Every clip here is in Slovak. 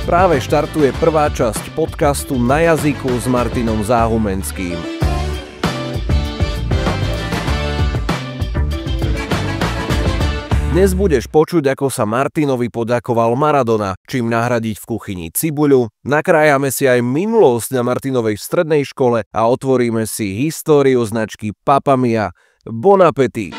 Práve štartuje prvá časť podcastu Na jazyku s Martinom Záhumenským. Dnes budeš počuť, ako sa Martinovi poďakoval Maradona, čím nahradiť v kuchyni cibuľu, nakrájame si aj minulosť na Martinovej strednej škole a otvoríme si históriu značky Papa Mia. Bon appétit!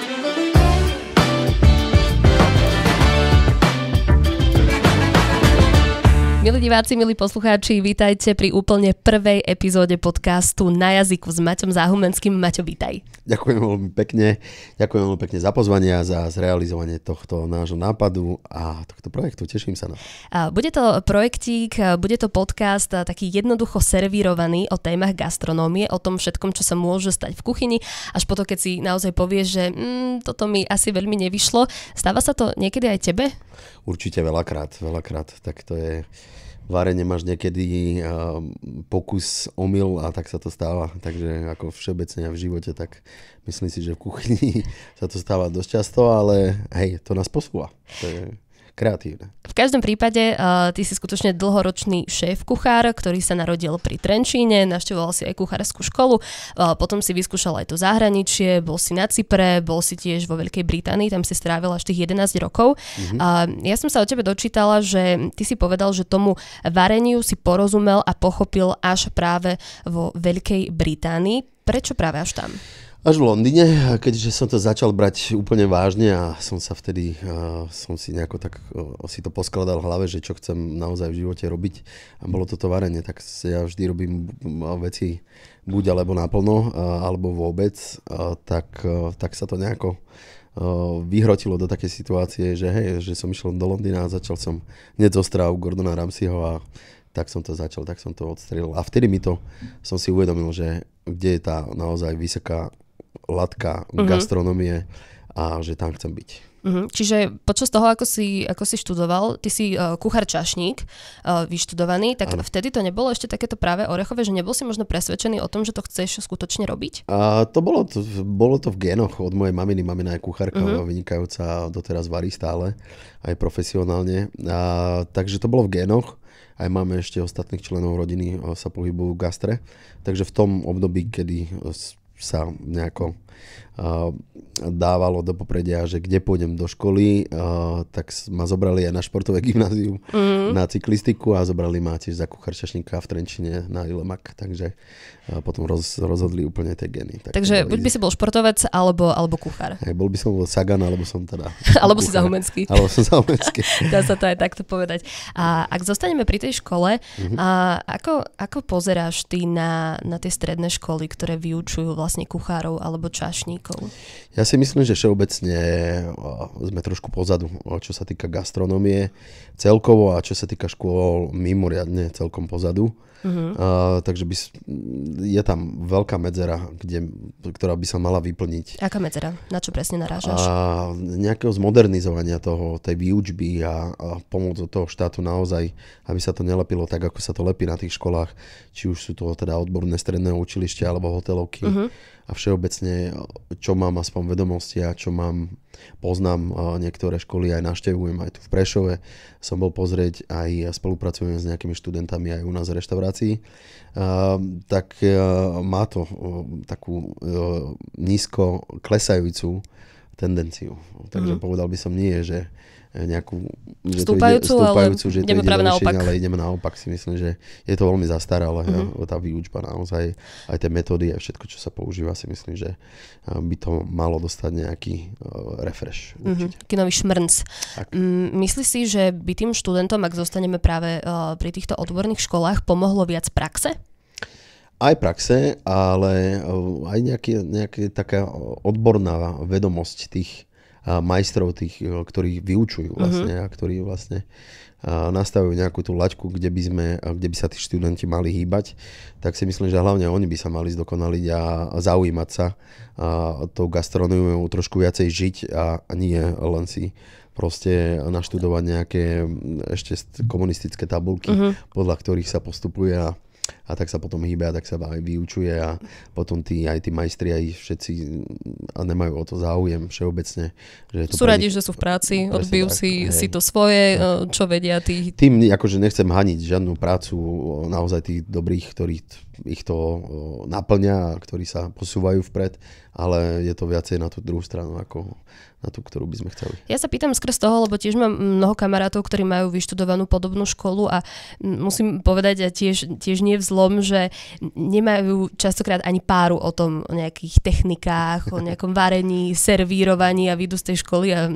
Milí diváci, milí poslucháči, vítajte pri úplne prvej epizóde podcastu Na jazyku s Maťom Záhumenským. Maťo, vítaj. Ďakujem veľmi pekne za pozvanie a za zrealizovanie tohto nášho nápadu a tohto projektu. Teším sa na to. Bude to projektík, bude to podcast taký jednoducho servírovaný o témach gastronómie, o tom všetkom, čo sa môže stať v kuchyni, až potom, keď si naozaj povieš, že toto mi asi veľmi nevyšlo. Stáva sa to niekedy aj tebe? Určite veľakrát. Tak to je... Varenie máš niekedy pokus, omyl a tak sa to stáva. Takže ako všeobecne v živote, tak myslím si, že v kuchyni sa to stáva dosť často, ale hej, to nás posúva. To je kreatívne. V každom prípade ty si skutočne dlhoročný šéf-kuchár, ktorý sa narodil pri Trenčíne, navštevoval si aj kuchárskú školu, potom si vyskúšal aj to zahraničie, bol si na Cypre, bol si tiež vo Veľkej Británii, tam si strávil až tých 11 rokov. Ja som sa o tebe dočítala, že ty si povedal, že tomu vareniu si porozumel a pochopil až práve vo Veľkej Británii. Prečo práve až tam? Až v Londýne, keďže som to začal brať úplne vážne a som sa vtedy, som si nejako tak si to poskladal v hlave, že čo chcem naozaj v živote robiť a bolo toto varenie, tak ja vždy robím veci buď alebo naplno, alebo vôbec, tak sa to nejako vyhrotilo do takej situácie, že hej, že som išiel do Londýna a začal som hneď zo stráv Gordona Ramsayho a tak som to odstrelil. A vtedy som si uvedomil, že kde je tá naozaj vysoká latka gastronómie a že tam chcem byť. Čiže počas toho, ako si študoval, ty si kuchár čašník, vyštudovaný, tak vtedy to nebolo ešte takéto práve orechové, že nebol si možno presvedčený o tom, že to chceš skutočne robiť? Bolo to v génoch od mojej maminy. Mamina je kuchárka, vynikajúca, doteraz varí stále, aj profesionálne. Takže to bolo v génoch. Aj máme ešte ostatných členov rodiny, sa pohybujú v gastre. Takže v tom období, kedy sa nejako dávalo do popredia, že kde pôjdem do školy, tak ma zobrali aj na športové gymnázium, na cyklistiku a zobrali ma tiež za kuchár čašníka v Trenčine na Ilemak, takže potom rozhodli úplne tie gény. Takže buď by si bol športovec, alebo kuchár. Bol by som Sagan, alebo som teda... alebo si Záhumenský. Alebo som Záhumenský. Dá sa to aj takto povedať. A ak zostaneme pri tej škole, ako pozeráš ty na tie stredné školy, ktoré vyučujú vlastne kuchárov alebo čašníkov? Ja si myslím, že všeobecne sme trošku pozadu, čo sa týka gastronómie celkovo a čo sa týka škôl mimoriadne celkom pozadu. Takže je tam veľká medzera, ktorá by sa mala vyplniť. Aká medzera? Na čo presne narážaš? Nejakého zmodernizovania tej výučby a pomoc od toho štátu naozaj, aby sa to nelepilo tak, ako sa to lepí na tých školách, či už sú to teda odborné stredné učilište alebo hotelovky. A všeobecne, čo mám aspoň vedomosti a čo poznám niektoré školy, aj navštevujem aj tu v Prešove. Som bol pozrieť, aj spolupracujem s nejakými študentami aj u nás v reštaurácii. Tak má to takú nízko klesajúcu tendenciu. Takže povedal by som nie, že nejakú stúpajúcu, že ideme práve naopak. Ale ideme naopak, si myslím, že je to veľmi zastaralé. Tá výučba naozaj, aj tie metódy, aj všetko, čo sa používa, si myslím, že by to malo dostať nejaký refresh. Taký nový šmrnc. Myslíš si, že by tým študentom, ak zostaneme práve pri týchto odborných školách, pomohlo viac praxe? Aj praxe, ale aj nejaká taká odborná vedomosť tých majstrov, tých, ktorí vyučujú vlastne a ktorí vlastne nastavujú nejakú tú laťku, kde by sa tí študenti mali hýbať, tak si myslím, že hlavne oni by sa mali zdokonaliť a zaujímať sa tou gastronómiou trošku viacej žiť a nie len si proste naštudovať nejaké ešte komunistické tabulky, podľa ktorých sa postupuje a a tak sa potom hýbe a tak sa aj vyučuje a potom aj tí majstri aj všetci a nemajú o to záujem všeobecne. Že je to sú radi, že sú v práci, odbijú si to svoje, čo vedia tí. Tým akože nechcem haniť žiadnu prácu naozaj tých dobrých, ktorí ich to naplňa a ktorí sa posúvajú vpred, ale je to viacej na tú druhú stranu ako na tú, ktorú by sme chceli. Ja sa pýtam skrz toho, lebo tiež mám mnoho kamarátov, ktorí majú vyštudovanú podobnú školu a musím povedať, a tiež nie v zlom, že nemajú častokrát ani páru o tom, o nejakých technikách, o nejakom varení, servírovaní a výjdu z tej školy a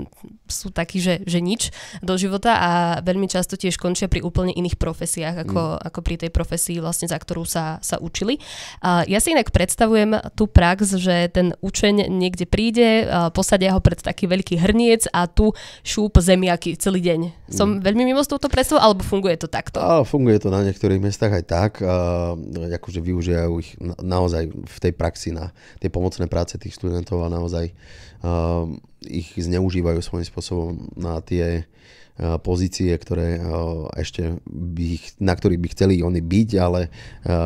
sú takí, že nič do života a veľmi často tiež končia pri úplne iných profesiách, ako pri tej profesii, vlastne, za ktorú sa učili. A ja si inak predstavujem tú prax, že ten učeň niekde príde, posadia ho pred taký veľký hrniec a tu šúp zemiaky celý deň. Som veľmi mimo s touto predstavou, alebo funguje to takto? Funguje to na niektorých miestach aj tak. Akože využijú ich naozaj v tej praxi na tie pomocné práce tých študentov a naozaj ich zneužívajú svojím spôsobom na tie pozície, ktoré ešte na ktorých by chceli oni byť, ale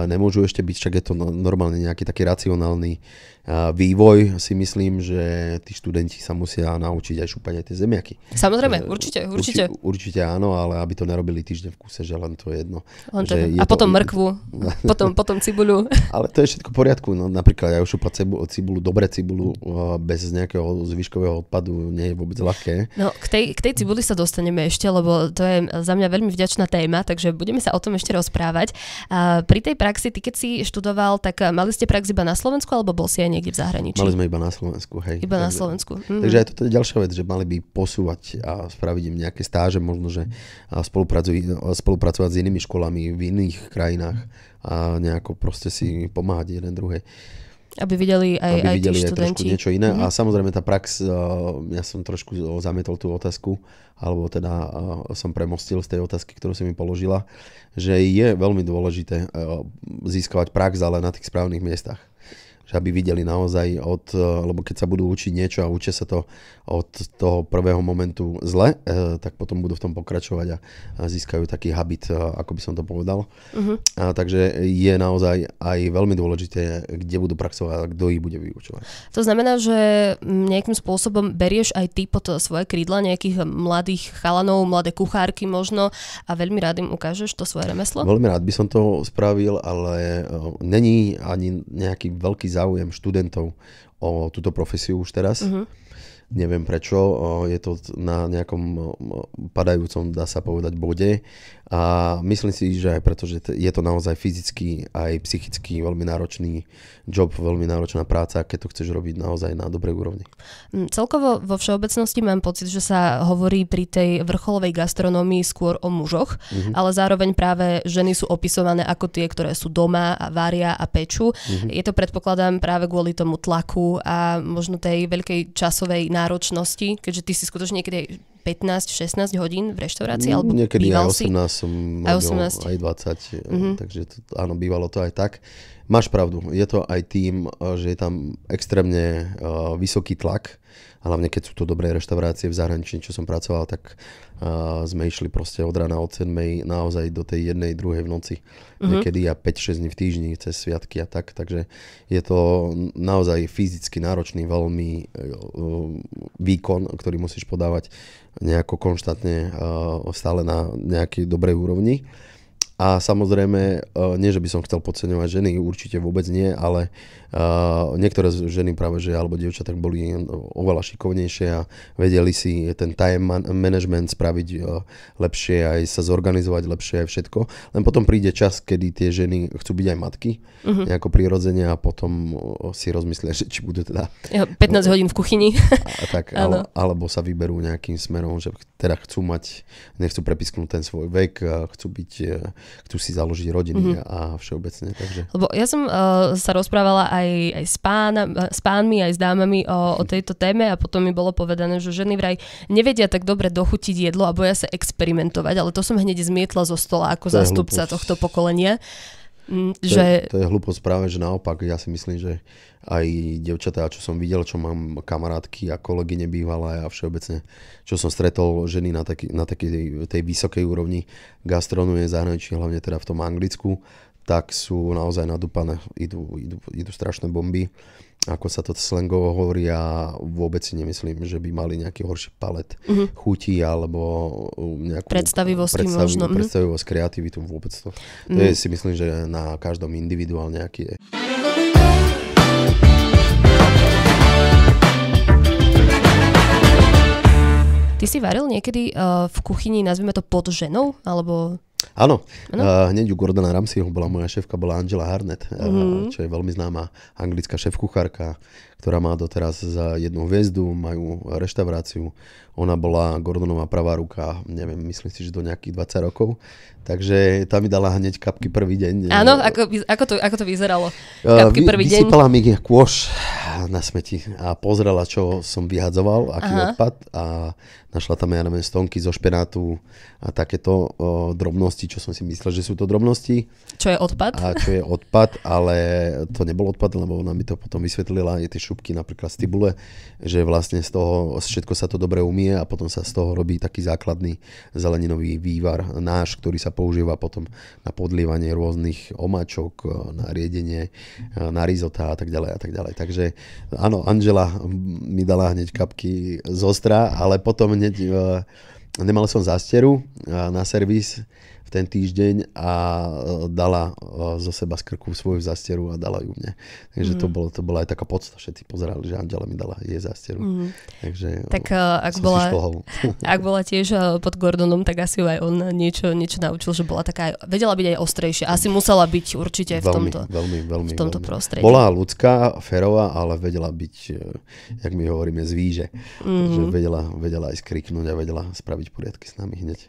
nemôžu ešte byť, však je to normálne nejaký taký racionálny vývoj. Si myslím, že tí študenti sa musia naučiť aj šúpať aj tie zemiaky. Samozrejme, určite. Určite áno, ale aby to nerobili týždeň v kuse, že len to je jedno. A potom mrkvu, potom cibuľu. Ale to je všetko v poriadku. No, napríklad ja ušúpať cibuľu, dobré cibuľu bez nejakého zvyškového odpadu nie je vôbec ľahké. No, k tej cibuli sa dostaneme ešte, lebo to je za mňa veľmi vďačná téma, takže budeme sa o tom ešte rozprávať. A pri tej praxi, ty keď si študoval, tak mali ste prax iba na Slovensku, alebo bol si aj niekde v zahraničí? Mali sme iba na Slovensku, hej. Iba na Slovensku. Takže aj toto je ďalšia vec, že mali by posúvať a spraviť im nejaké stáže, možno, že spolupracovať s inými školami v iných krajinách a nejako proste si pomáhať jeden druhej. Aby videli aj tí študenti. Trošku niečo iné. A samozrejme tá prax, ja som trošku zamietol tú otázku, alebo teda som premostil z tej otázky, ktorú si mi položila, že je veľmi dôležité získavať prax, ale na tých správnych miestach. Že aby videli naozaj lebo keď sa budú učiť niečo a učia sa to od toho prvého momentu zle, tak potom budú v tom pokračovať a získajú taký habit, ako by som to povedal. Takže je naozaj aj veľmi dôležité, kde budú praxovať a kto ich bude vyučovať. To znamená, že nejakým spôsobom berieš aj ty pod svoje krídla nejakých mladých chalanov, mladé kuchárky možno a veľmi rád im ukážeš to svoje remeslo? Veľmi rád by som to spravil, ale není ani nejaký veľký záujem študentov o túto profesiu už teraz. Neviem prečo, je to na nejakom padajúcom, dá sa povedať, bode a myslím si, že aj preto, že je to naozaj fyzicky aj psychicky veľmi náročný job, veľmi náročná práca, keď to chceš robiť naozaj na dobrej úrovni. Celkovo vo všeobecnosti mám pocit, že sa hovorí pri tej vrcholovej gastronómii skôr o mužoch, ale zároveň práve ženy sú opisované ako tie, ktoré sú doma a varia a pečú. Je to, predpokladám, práve kvôli tomu tlaku a možno tej veľkej časovej náročnosti, keďže ty si skutočne niekedy 15-16 hodín v reštaurácii, alebo niekedy býval aj 18 som robil, aj 20, takže áno, bývalo to aj tak. Máš pravdu, je to aj tým, že je tam extrémne vysoký tlak, hlavne keď sú to dobré reštaurácie v zahraničí, čo som pracoval, tak sme išli proste od rána od 7 naozaj do tej 1, 2 v noci. Niekedy a 5-6 dní v týždni cez sviatky a tak, takže je to naozaj fyzicky náročný veľmi výkon, ktorý musíš podávať nejako konštantne stále na nejakej dobrej úrovni. A samozrejme, nie, že by som chcel podceňovať ženy, určite vôbec nie, ale niektoré ženy práve, že alebo dievčatá boli oveľa šikovnejšie a vedeli si ten time management spraviť lepšie, aj sa zorganizovať lepšie, aj všetko. Len potom príde čas, kedy tie ženy chcú byť aj matky, nejako prirodzene a potom si rozmyslia, že či budú teda 15 hodín v kuchyni. Alebo sa vyberú nejakým smerom, že teda chcú mať, nechcú prepisknúť ten svoj vek, chcú si založiť rodiny a všeobecne. Takže. Lebo ja som sa rozprávala aj s pánmi, aj s dámami o tejto téme a potom mi bolo povedané, že ženy vraj nevedia tak dobre dochutiť jedlo a boja sa experimentovať, ale to som hneď zmietla zo stola ako zástupca tohto pokolenia. To je hlúposť práve, že naopak, ja si myslím, že aj dievčatá, čo som videl, čo mám kamarátky a kolegyne bývalé a všeobecne, čo som stretol ženy na takej tej vysokej úrovni gastronómie zahraničí, hlavne teda v tom Anglicku, tak sú naozaj nadúpané. Idú strašné bomby. Ako sa to slangovo hovorí, a vôbec si nemyslím, že by mali nejaký horší palet chutí alebo nejakú predstavivosť, kreativitu, vôbec to. To je, si myslím, že na každom individuálne aký je. Ty si varil niekedy v kuchyni, nazvime to pod ženou, alebo... Áno, hneď u Gordona Ramsayho bola moja šéfka, bola Angela Harnett, čo je veľmi známa anglická šéfkuchárka, ktorá má doteraz za 1 hviezdu, majú reštauráciu. Ona bola Gordonová pravá ruka, neviem, myslím si, že do nejakých 20 rokov. Takže tá mi dala hneď kapky prvý deň. Áno, ako to vyzeralo? Kapky prvý deň? Vysypala mi kôš na smeti a pozrela, čo som vyhadzoval, aký odpad, a našla tam, ja neviem, stonky zo špenátu a takéto drobnosti, čo som si myslel, že sú to drobnosti. Čo je odpad? A čo je odpad, ale to nebol odpad, lebo ona mi to potom vysvetlila, je tie šupky napríklad z tibule, že vlastne z toho všetko sa to dobre umie a potom sa z toho robí taký základný zeleninový vývar náš, ktorý sa používa potom na podlievanie rôznych omáčok, na riedenie, na risotá a tak ďalej a tak ďalej. Takže áno, Angela mi dala hneď kapky z ostra, ale potom hneď nemal som zásteru na servis v ten týždeň a dala zo seba z krku svoju zásteru a dala ju mne. Takže to bola aj taká podsta. Všetci pozerali, že Angela mi dala jej zásteru. Takže tak ak bola tiež pod Gordonom, tak asi ju aj on niečo naučil, že bola taká, vedela byť aj ostrejšia. Asi musela byť určite v tomto prostredí. Bola ľudská, férová, ale vedela byť, jak my hovoríme, z výže. Takže vedela aj skriknúť a vedela spraviť poriadky s nami hneď.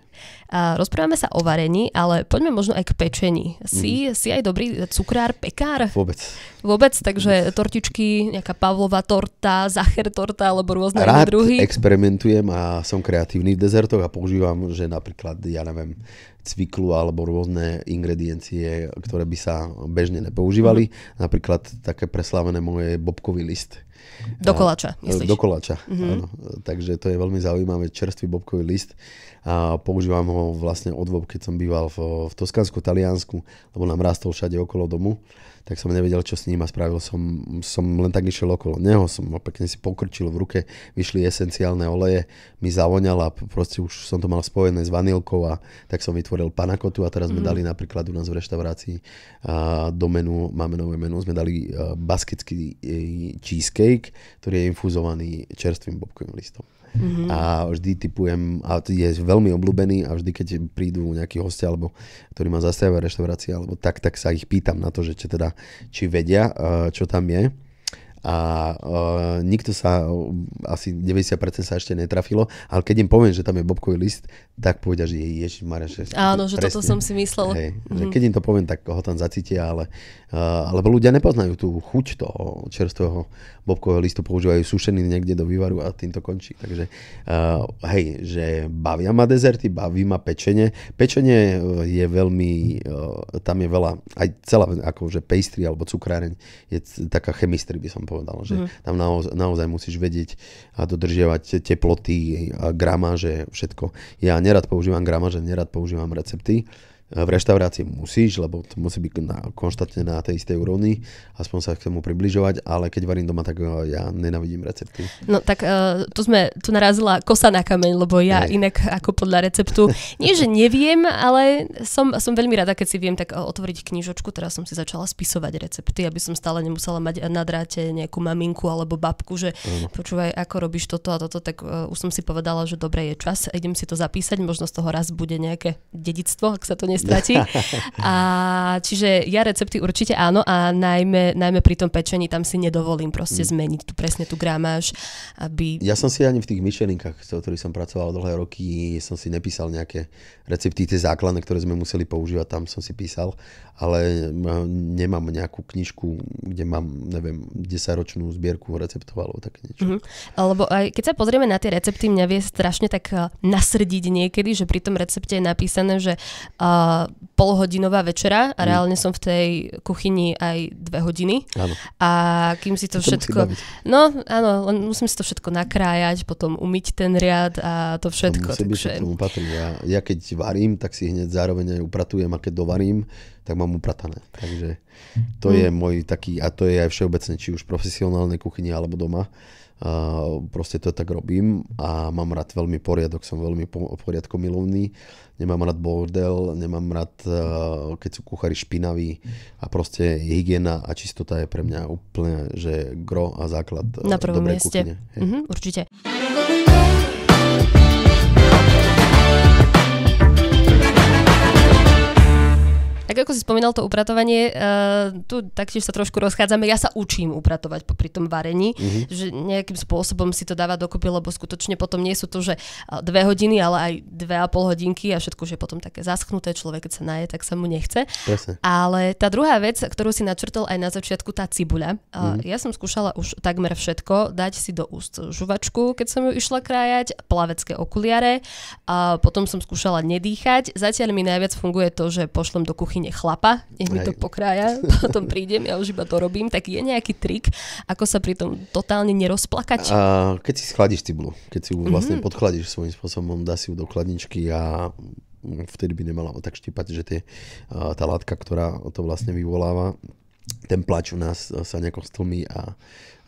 A rozprávame sa o varení, ale poďme možno aj k pečení. Si aj dobrý cukrár, pekár? Vôbec, takže tortičky, nejaká Pavlova torta, Zacher torta alebo rôzne druhy? Rád experimentujem a som kreatívny v dezertoch a používam, že napríklad, ja neviem, cviklu alebo rôzne ingrediencie, ktoré by sa bežne nepoužívali. Napríklad také preslávené moje bobkový list. Do koláča, myslíš? Do koláča, áno. Takže to je veľmi zaujímavé, čerstvý bobkový list. A používam ho vlastne od vôb, keď som býval v Toskánsku, Taliansku, lebo nám rástol všade okolo domu, tak som nevedel, čo s ním, a spravil som len tak išiel okolo neho, som ho pekne si pokrčil v ruke, vyšli esenciálne oleje, mi zavoňal a proste už som to mal spojené s vanilkou, a tak som vytvoril panakotu a teraz sme dali napríklad u nás v reštaurácii do menu, máme nové menu, sme dali baskický cheesecake, ktorý je infúzovaný čerstvým bobkovým listom. A vždy typujem, a je veľmi obľúbený, a vždy, keď prídu nejakí hostia, alebo ktorí ma zastavia reštaurácie, alebo tak sa ich pýtam na to, že či vedia, čo tam je. A nikto sa, asi 90% sa ešte netrafilo, ale keď im poviem, že tam je bobkový list, tak povedia, že ježišmarja. Áno, že presne, toto som si myslel. Hej, že keď im to poviem, tak ho tam zacítia, alebo ľudia nepoznajú tú chuť toho čerstvého bobkového listu, používajú sušený niekde do vývaru a tým to končí. Takže hej, že bavia ma dezerty, baví ma pečenie. Pečenie je veľmi, tam je veľa, aj celá akože pastry alebo cukráreň je taká chemistry, by som povedal, že tam naozaj musíš vedieť a dodržiavať teploty a gramáže, všetko. Ja nerad používam gramáže, nerad používam recepty. V reštaurácii musíš, lebo to musí byť konštantne na tej istej úrovni, aspoň sa k tomu približovať, ale keď varím doma, tak ja nenávidím recepty. No tak tu narazila kosa na kameň, lebo ja inak ako podľa receptu, nie že neviem, ale som veľmi rada, keď si viem tak otvoriť knižočku, teraz som si začala spisovať recepty, aby som stále nemusela mať na dráte nejakú maminku alebo babku, že počúvaj, ako robíš toto a toto, tak už som si povedala, že dobre, je čas, idem si to zapísať, možno z toho raz bude nejaké dedictvo, ak sa to stratí. A čiže ja recepty určite áno, a najmä pri tom pečení tam si nedovolím proste zmeniť presne tú gramáž, aby... Ja som si ani v tých myšlienkach, s ktorých som pracoval dlhé roky, som si nepísal nejaké recepty, tie základné, ktoré sme museli používať, tam som si písal, ale nemám nejakú knižku, kde mám, neviem, 10-ročnú zbierku receptov alebo také niečo. Lebo aj keď sa pozrieme na tie recepty, mňa vie strašne tak nasrdiť niekedy, že pri tom recepte je napísané, že polhodinová večera a reálne som v tej kuchyni aj 2 hodiny. Áno. A kým si to všetko... No, áno, len musím si to všetko nakrájať, potom umyť ten riad a to všetko. Takže... tomu patrí. Ja keď varím, tak si hneď zároveň aj upratujem a keď dovarím, tak mám upratané. Takže to je môj taký, a to je aj všeobecne, či už v profesionálnej kuchyni alebo doma. Proste to tak robím a mám rád veľmi poriadok, som veľmi poriadkomilovný, nemám rád bordel, nemám rád, keď sú kuchári špinaví a proste hygiena a čistota je pre mňa úplne, že gro a základ na prvom dobrej mieste. kuchyne. Určite. Tak ako si spomínal to upratovanie, tu taktiež sa trošku rozchádzame. Ja sa učím upratovať popri tom varení, že nejakým spôsobom si to dáva dokopy, lebo skutočne potom nie sú to, že 2 hodiny, ale aj 2,5 hodinky a všetko, že je potom také zaschnuté, človek keď sa naje, tak sa mu nechce. Presne. Ale tá druhá vec, ktorú si načrtol aj na začiatku, tá cibuľa. Ja som skúšala už takmer všetko, dať si do úst žuvačku, keď som ju išla krájať, plavecké okuliare, a potom som skúšala nedýchať. Zatiaľ mi najviac funguje to, že pošlem do kuchyne chlapa, nech mi to pokrája, potom prídem, ja už iba to robím, tak je nejaký trik, ako sa pri tom totálne nerozplakať? Keď si schladíš cibulu, keď si ju vlastne podchladíš svojím spôsobom, dá si ju do chladničky a vtedy by nemala tak štípať, že tá látka, ktorá to vlastne vyvoláva, ten plač u nás sa nejako stlmí a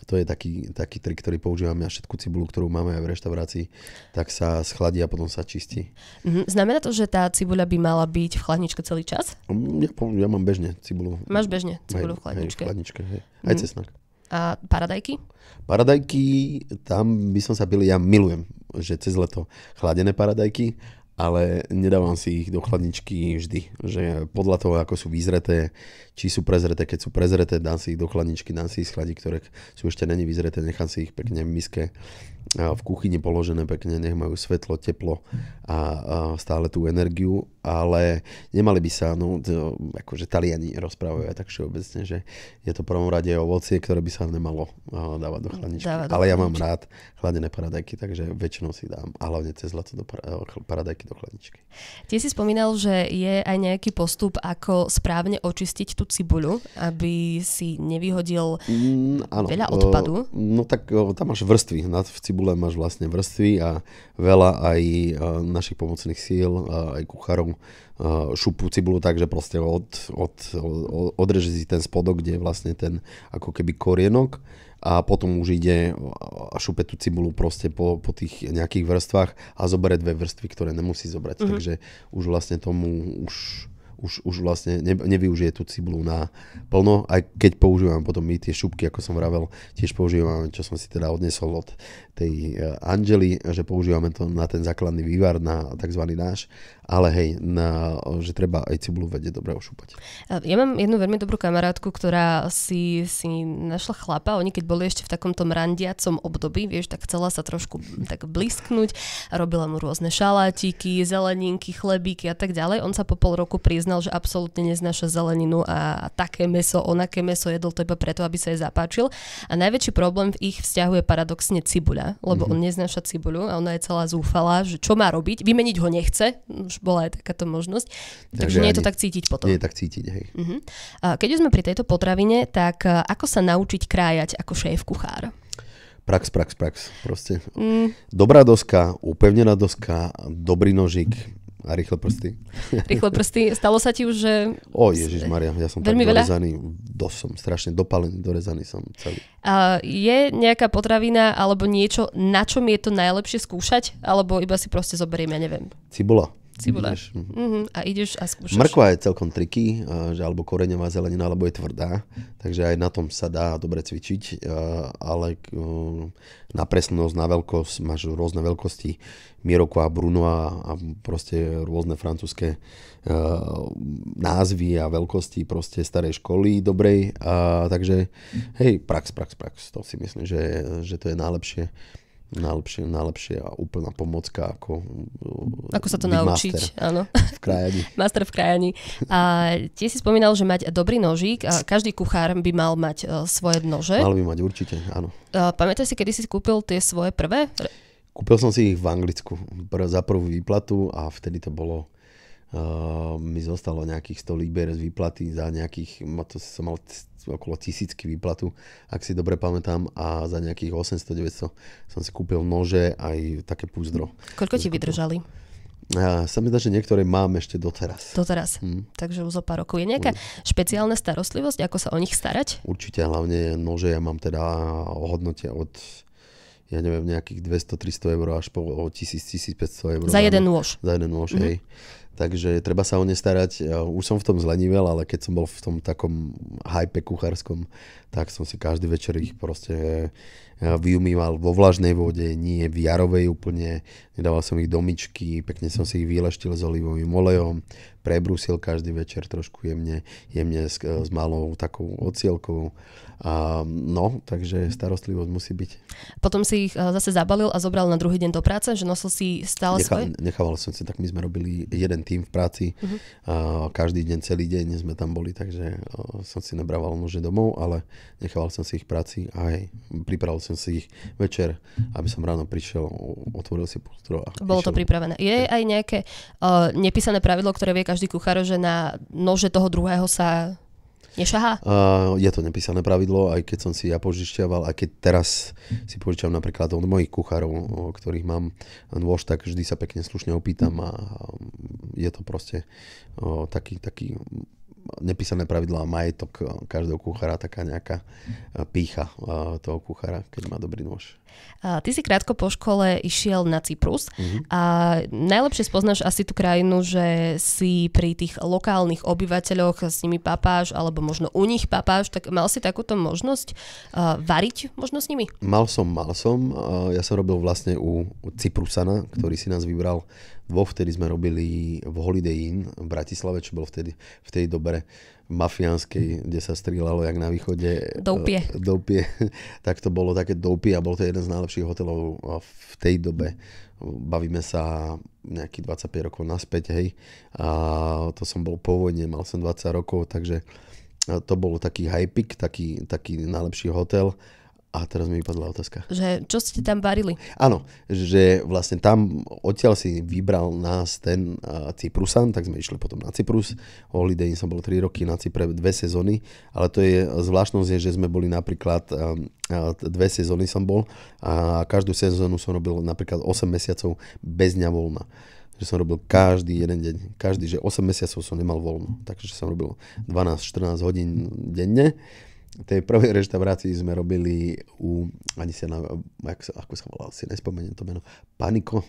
to je taký trik, ktorý používame na všetku cibulu, ktorú máme aj v reštaurácii, tak sa schladí a potom sa čistí. Znamená to, že tá cibuľa by mala byť v chladničke celý čas? Ja mám bežne cibulu. Máš bežne cibulu v chladničke? V chladničke, hej. Aj cesnak. A paradajky? Paradajky, tam by som sa byl, ja milujem, že cez leto chladené paradajky, ale nedávam si ich do chladničky vždy, že podľa toho, ako sú vyzreté, či sú prezreté, keď sú prezreté, dám si ich do chladničky, dám si ich schladiť, ktoré sú ešte není vyzreté, nechám si ich pekne v miske v kuchyni položené pekne, nech majú svetlo, teplo a stále tú energiu, ale nemali by sa, akože Taliani rozprávajú aj tak všeobecne, že je to v prvom rade ovocie, ktoré by sa nemalo dávať do chladničky. Ale ja mám rád chladené paradajky, takže väčšinou si dám, a hlavne cez leto paradajky do chladničky. Ty si spomínal, že je aj nejaký postup, ako správne očistiť tú cibuľu, aby si nevyhodil veľa odpadu. No tak tam máš vrstvy. V cibule máš vlastne vrstvy a veľa aj našich pomocných síl, aj kuchárov šupu cibulu tak, že proste odreže si ten spodok, kde je vlastne ten ako keby korienok a potom už ide a šupe tú cibulu proste po tých nejakých vrstvách a zobere 2 vrstvy, ktoré nemusí zobrať. Takže už vlastne tomu už vlastne nevyužije tú cibulu na plno, aj keď používam potom my tie šupky, ako som vravel, tiež používame, čo som si teda odnesol od tej Angely, že používame to na ten základný vývar, na tzv. Náš, ale hej, že treba aj cibulu vedieť dobre ošúpať. Ja mám jednu veľmi dobrú kamarátku, ktorá si našla chlapa, oni keď boli ešte v takomto randiacom období, vieš, tak chcela sa trošku tak blisknúť, robila mu rôzne šalátiky, zeleninky, chlebíky a tak ďalej. On sa po pol roku priznal, že absolútne neznáša zeleninu a také mäso, onaké mäso, jedol to iba preto, aby sa jej zapáčil. A najväčší problém v ich vzťahu je paradoxne cibuľa, lebo on neznáša cibuľu a ona je celá zúfalá, že čo má robiť, vymeniť ho nechce, už bola aj takáto možnosť. Takže nie je to tak cítiť potom. Nie je tak cítiť, hej. Keď už sme pri tejto potravine, tak ako sa naučiť krájať ako šéf kuchár? Prax. Proste. Dobrá doska, upevnená doska, dobrý nožík a rýchle prsty. Rýchle prsty. Stalo sa ti už, že... Ježišmaria, ja som tak dorezaný. Som strašne dopalený, dorezaný som celý. Je nejaká potravina alebo niečo, na čom je to najlepšie skúšať? Alebo iba si proste zoberiem, ja neviem. Cibuľa. A ideš a skúšaš. Mrkva je celkom triky, že alebo koreňová zelenina, alebo je tvrdá, takže aj na tom sa dá dobre cvičiť, ale na presnosť, na veľkosť, máš rôzne veľkosti, Miroku a Bruno a proste rôzne francúzske názvy a veľkosti proste starej školy dobrej, takže hej, prax, to si myslím, že to je najlepšia a úplná pomocka ako sa to naučiť, master, áno. V krájaní. Master v krájaní. A tie si spomínal, že mať dobrý nožík a každý kuchár by mal mať svoje nože. Mal by mať určite, áno. Pamätáš si, kedy si kúpil tie svoje prvé? Kúpil som si ich v Anglicku za prvú výplatu a vtedy to bolo mi zostalo nejakých 100 liber z výplaty za nejakých, to som mal okolo 1000 výplatu, ak si dobre pamätám, a za nejakých 800-900 som si kúpil nože aj také púzdro. Koľko ti vydržali? Sa mi zdá, že niektoré mám ešte doteraz. Takže už zo pár rokov. Je nejaká špeciálna starostlivosť, ako sa o nich starať? Určite, hlavne nože ja mám teda o hodnote od, ja neviem, nejakých 200-300 eur až po 1000-1500 eur. Za jeden nôž? Za jeden nôž, hej. Takže treba sa o ne starať. Už som v tom zlenivel, ale keď som bol v tom takom hype kuchárskom, tak som si každý večer ich proste vyumýval vo vlažnej vode, nie v jarovej úplne. Nedával som ich do myčky, pekne som si ich vyleštil s olivovým olejom, prebrusil každý večer trošku jemne s malou takou ocielkou. Takže starostlivosť musí byť. Potom si ich zase zabalil a zobral na druhý deň do práce, že nosil si stále svoje? Nechával som si, tak my sme robili jeden tím v práci. Každý deň, celý deň sme tam boli, takže som si nebrával nože domov, ale nechával som si ich v práci a aj pripravil som si ich večer, aby som ráno prišiel, otvoril si pústro a bolo to pripravené. Je aj nejaké nepísané pravidlo, ktoré vie každý kuchár, že na nože toho druhého sa nešahá? Je to nepísané pravidlo, aj keď som si ja požičiaval, aj keď teraz si požičiam napríklad od mojich kuchárov, ktorých mám nôž, tak vždy sa pekne slušne opýtam a je to proste taký nepísané pravidlo a majetok každého kuchára, taká nejaká pýcha toho kuchára, keď má dobrý nôž. Ty si krátko po škole išiel na Cyprus a najlepšie spoznáš asi tú krajinu, že si pri tých lokálnych obyvateľoch s nimi papáš, alebo možno u nich papáš, tak mal si takúto možnosť variť možno s nimi? Mal som. Ja som robil vlastne u Cyprusana, ktorý si nás vybral vtedy sme robili v Holiday Inn v Bratislave, čo bolo v tej dobe mafiánskej, kde sa strieľalo jak na východe. Doupie. Tak to bolo také doupie a bol to jeden z najlepších hotelov v tej dobe. Bavíme sa nejakých 25 rokov naspäť, hej. A to som bol po vojne, mal som 20 rokov, takže to bol taký high-peak, taký najlepší hotel. A teraz mi vypadla otázka. Že čo ste tam varili? Áno, že vlastne tam odtiaľ si vybral nás ten Cyprusan, tak sme išli potom na Cyprus. Holiday som bol 3 roky na Cypre, 2 sezóny, ale to je zvláštnosť, že sme boli napríklad 2 sezóny som bol a každú sezónu som robil napríklad 8 mesiacov bez dňa voľna. Že som robil každý jeden deň, že 8 mesiacov som nemal voľno, takže som robil 12-14 hodín denne. V tej prvej reštaurácii sme robili ako sa volal, si nespomeniem to meno, Paniko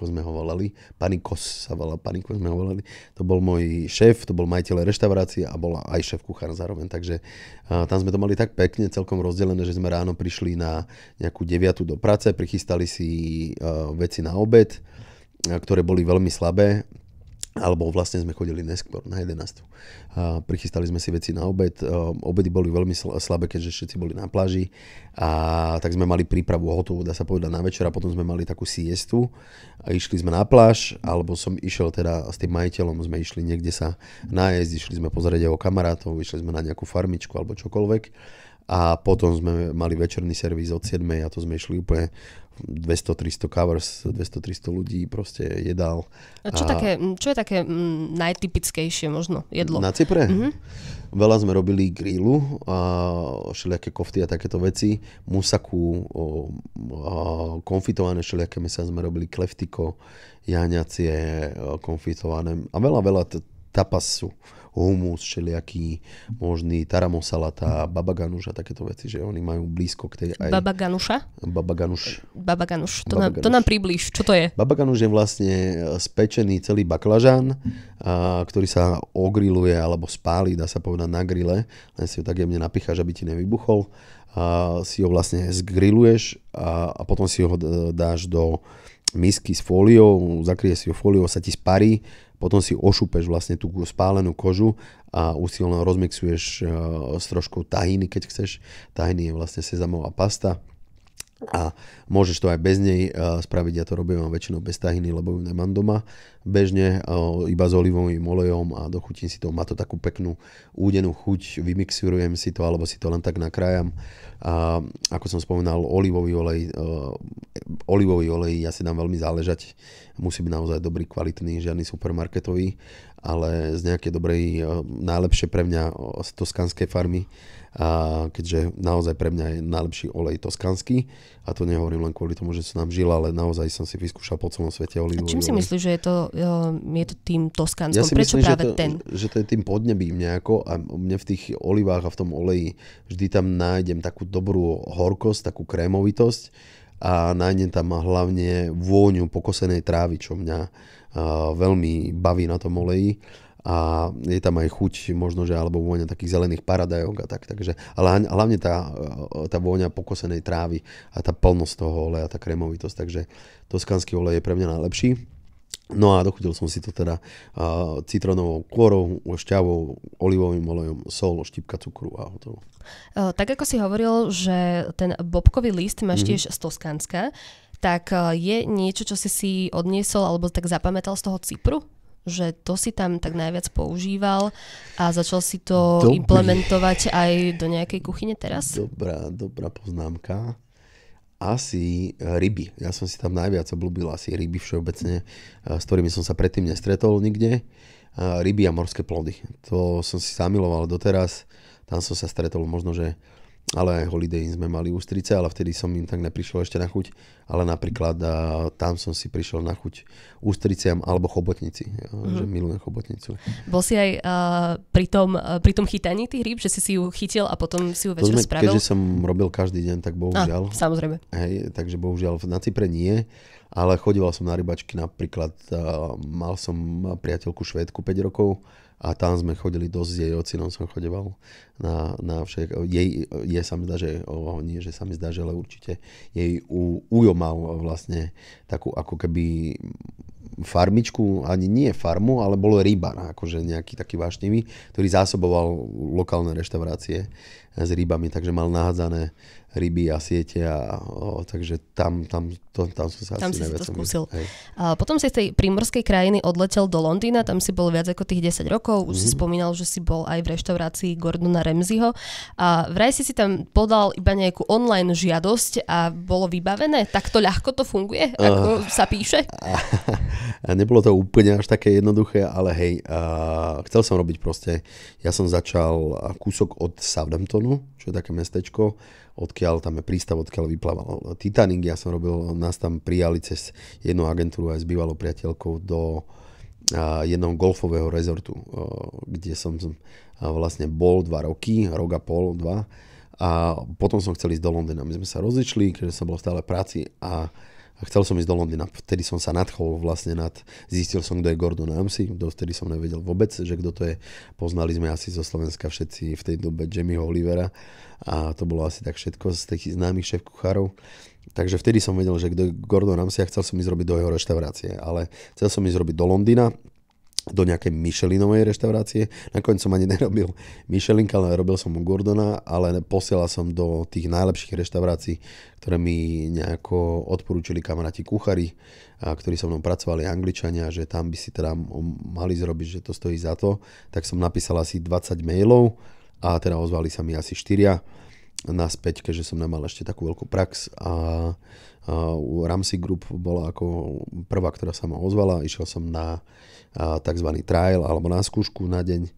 sme ho volali, Panikos sme ho volali. To bol môj šéf, to bol majiteľ reštaurácie a bol aj šéf kuchár zároveň, takže tam sme to mali tak pekne celkom rozdelené, že sme ráno prišli na nejakú 9 do práce, prichystali si veci na obed, ktoré boli veľmi slabé, alebo vlastne sme chodili neskôr, na 11. Prichystali sme si veci na obed. Obedy boli veľmi slabé, keďže všetci boli na pláži. A tak sme mali prípravu hotovú, dá sa povedať, na večer a potom sme mali takú siestu. A išli sme na pláž, alebo som išiel teda s tým majiteľom, sme išli niekde sa nájsť, išli sme pozrieť jeho kamarátov, išli sme na nejakú farmičku alebo čokoľvek. A potom sme mali večerný servis od 7 a to sme išli úplne 200-300 covers, 200-300 ľudí proste jedál. A čo je také najtypickejšie možno jedlo? Na Cypre? Veľa sme robili grillu, všelijaké kofty a takéto veci. Musaku, konfitované všelijaké mesa sme robili, kleftiko, jahňacie, konfitované a veľa tapasu. Humus, všelijaký možný taramosalata, babaganuš a takéto veci, že oni majú blízko k tej aj... Babaganuš. To nám priblíž. Čo to je? Babaganuš je vlastne spečený celý baklažán, ktorý sa ogriluje alebo spáli, dá sa povedať, na grille. Len si ho tak jemne napicháš, aby ti nevybuchol. Si ho vlastne zgrilluješ a potom si ho dáš do misky s fóliou, zakryje si ho fóliou, sa ti sparí, potom si ošúpeš vlastne tú spálenú kožu a usilno rozmixuješ s troškou tahiny, keď chceš. Tahiny je vlastne sezamová pasta a môžeš to aj bez nej spraviť. Ja to robím väčšinou bez tahiny, lebo ju nemám doma. bežne iba s olivovým olejom a dochutím si to. Má to takú peknú údenú chuť, vymixujem si to alebo si to len tak nakrájam. A ako som spomínal, olivový olej ja si dám veľmi záležať. Musí byť naozaj dobrý, kvalitný, žiadny supermarketový, ale z nejakej dobrej, najlepšie pre mňa z toskanskej farmy, a keďže naozaj pre mňa je najlepší olej toskanský, a to nehovorím len kvôli tomu, že som nám žil, ale naozaj som si vyskúšal po celom svete olivový olej. A čím si myslíš, že je to tým toskanskom? Ja si Prečo myslím, práve ten? Že to je tým podnebím nejako a mne v tých olivách a v tom oleji vždy tam nájdem takú dobrú horkosť, takú krémovitosť a nájdem tam hlavne vôňu pokosenej trávy, čo mňa veľmi baví na tom oleji. A je tam aj chuť možno, že alebo vôňa takých zelených paradajok a tak. Takže, ale hlavne tá vôňa pokosenej trávy a tá plnosť toho oleja, tá krémovitosť. Takže toskanský olej je pre mňa najlepší. No a dochutil som si to teda citrónovou kôrou, šťavou, olivovým olejom, sol, štipka cukru a hotovo. Tak ako si hovoril, že ten bobkový list máš tiež z Toskanska, tak je niečo, čo si odniesol alebo tak zapamätal z toho Cypru? Že to si tam tak najviac používal a začal si to implementovať aj do nejakej kuchyne teraz? Dobrá poznámka. Asi ryby. Ja som si tam najviac obľúbil asi ryby všeobecne, s ktorými som sa predtým nestretol nikde. Ryby a morské plody. To som si zamiloval doteraz. Tam som sa stretol možno, že ale aj holiday sme mali ústrice, ale vtedy som im tak neprišiel ešte na chuť. Ale napríklad tam som si prišiel na chuť ústriciam alebo chobotnici. Že milujem chobotnicu. Bol si aj pri tom chytaní tých rýb, že si ju chytil a potom si ju večer spravil? Keďže som robil každý deň, tak bohužiaľ. Samozrejme. Hej, takže bohužiaľ na Cypre nie. Ale chodíval som na rybačky, napríklad mal som priateľku Švédku 5 rokov a tam sme chodili dosť s jej ocinom, som chodeval na všetko. Jej sa mi zdá, že nie, že sa mi zdá, že ale určite jej ujo mal vlastne takú ako keby farmičku, ani nie farmu, ale bol rybar, akože nejaký taký vášnivý, ktorý zásoboval lokálne reštaurácie s rybami, takže mal nahádzané ryby a siete takže tam som sa tam asi najviac skúsil. A potom si z tej prímorskej krajiny odletel do Londýna, tam si bol viac ako tých 10 rokov, už si spomínal, že si bol aj v reštaurácii Gordona Ramsayho a vraj si tam podal iba nejakú online žiadosť a bolo vybavené? Takto ľahko to funguje, ako sa píše? A nebolo to úplne až také jednoduché, ale hej, chcel som robiť proste, ja som začal kúsok od Southamptonu, čo je také mestečko, odkiaľ tam je prístav, odkiaľ vyplával Titanic. Ja som robil, nás tam prijali cez jednu agentúru aj s bývalou priateľkou do jedného golfového rezortu, kde som vlastne bol 2 roky, rok a pol, 2. A potom som chcel ísť do Londýna. My sme sa rozišli, keďže som bol stále v práci a chcel som ísť do Londýna. Vtedy som sa nadchol vlastne zistil som, kto je Gordon Ramsay, vtedy som nevedel vôbec, že kto to je. Poznali sme asi zo Slovenska všetci v tej dobe Jamieho Olivera a to bolo asi tak všetko z tých známych šéf-kuchárov. Takže vtedy som vedel, že kto je Gordon Ramsay a chcel som ísť robiť do jeho reštaurácie, ale chcel som ísť robiť do Londýna, do nejakej Michelinovej reštaurácie. Nakoniec som ani nerobil Michelinka, ale robil som u Gordona, ale posielal som do tých najlepších reštaurácií, ktoré mi nejako odporúčili kamaráti kuchári, ktorí so mnou pracovali, Angličania, že tam by si teda mali zrobiť, že to stojí za to. Tak som napísal asi 20 mailov a teda ozvali sa mi asi 4 naspäť, keďže som nemal ešte takú veľkú prax a Ramsay Group bola ako prvá, ktorá sa ma ozvala. Išiel som na takzvaný trial alebo na skúšku na deň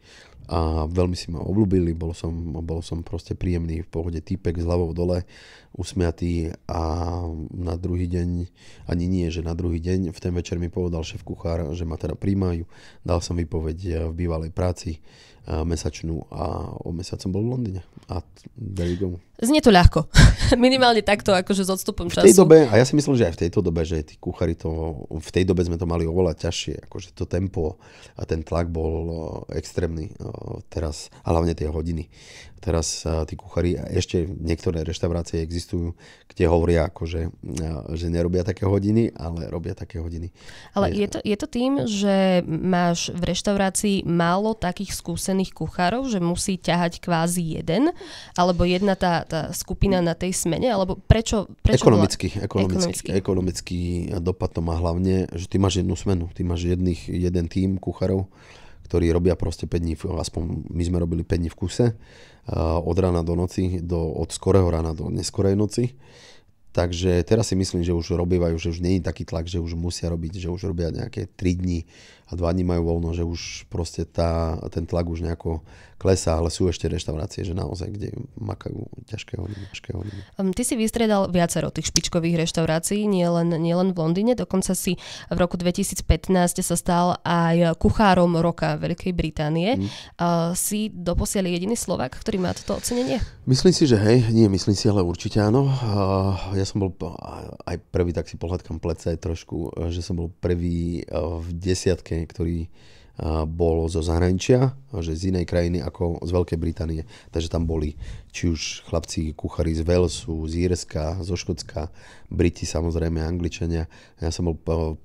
a veľmi si ma obľúbili. Bol som proste príjemný, v pohode týpek s hlavou dole, usmiatý a na druhý deň, ani nie, že na druhý deň, v ten večer mi povedal šéf kuchár, že ma teda príjmajú. Dal som výpoveď v bývalej práci mesačnú a o mesiac som bol v Londýne. A there you go. Znie to ľahko. Minimálne takto, akože s odstupom času. V tej dobe, a ja si myslím, že aj v tejto dobe, že tí kuchári v tej dobe sme to mali oveľa ťažšie, akože to tempo a ten tlak bol extrémny teraz, a hlavne tie hodiny. Teraz tí kuchári, ešte niektoré reštaurácie existujú, kde hovoria akože, že nerobia také hodiny, ale robia také hodiny. Ale je to tým, že máš v reštaurácii málo takých skúsených nominovaných kuchárov, že musí ťahať kvázi jeden, alebo jedna tá skupina na tej smene, alebo prečo Ekonomický dopad to má hlavne, že ty máš jednu smenu, ty máš jeden tím kuchárov, ktorí robia proste 5 dní, aspoň my sme robili 5 dní v kuse, od rána do noci, od skorého rána do neskorej noci. Takže teraz si myslím, že už robívajú, že už nie je taký tlak, že už musia robiť, že už robia nejaké 3 dní a 2 dní majú voľno, že už proste ten tlak už nejako klesá, ale sú ešte reštaurácie, že naozaj, kde makajú ťažké hodiny. Ty si vystriedal viacero tých špičkových reštaurácií, nielen v Londýne, dokonca si v roku 2015 sa stal aj kuchárom roka Veľkej Británie. Si doposiaľ jediný Slovák, ktorý má toto ocenenie? Myslím si, že hej, nie myslím si, ale určite áno. Ja som bol aj prvý, tak si pohľadkam plece aj trošku, že som bol prvý v desiatke, ktorý bol zo zahraničia, že z inej krajiny ako z Veľkej Británie. Takže tam boli či už chlapci kuchári z Walesu, z Írska, zo Škótska, Briti samozrejme, Angličania. Ja som bol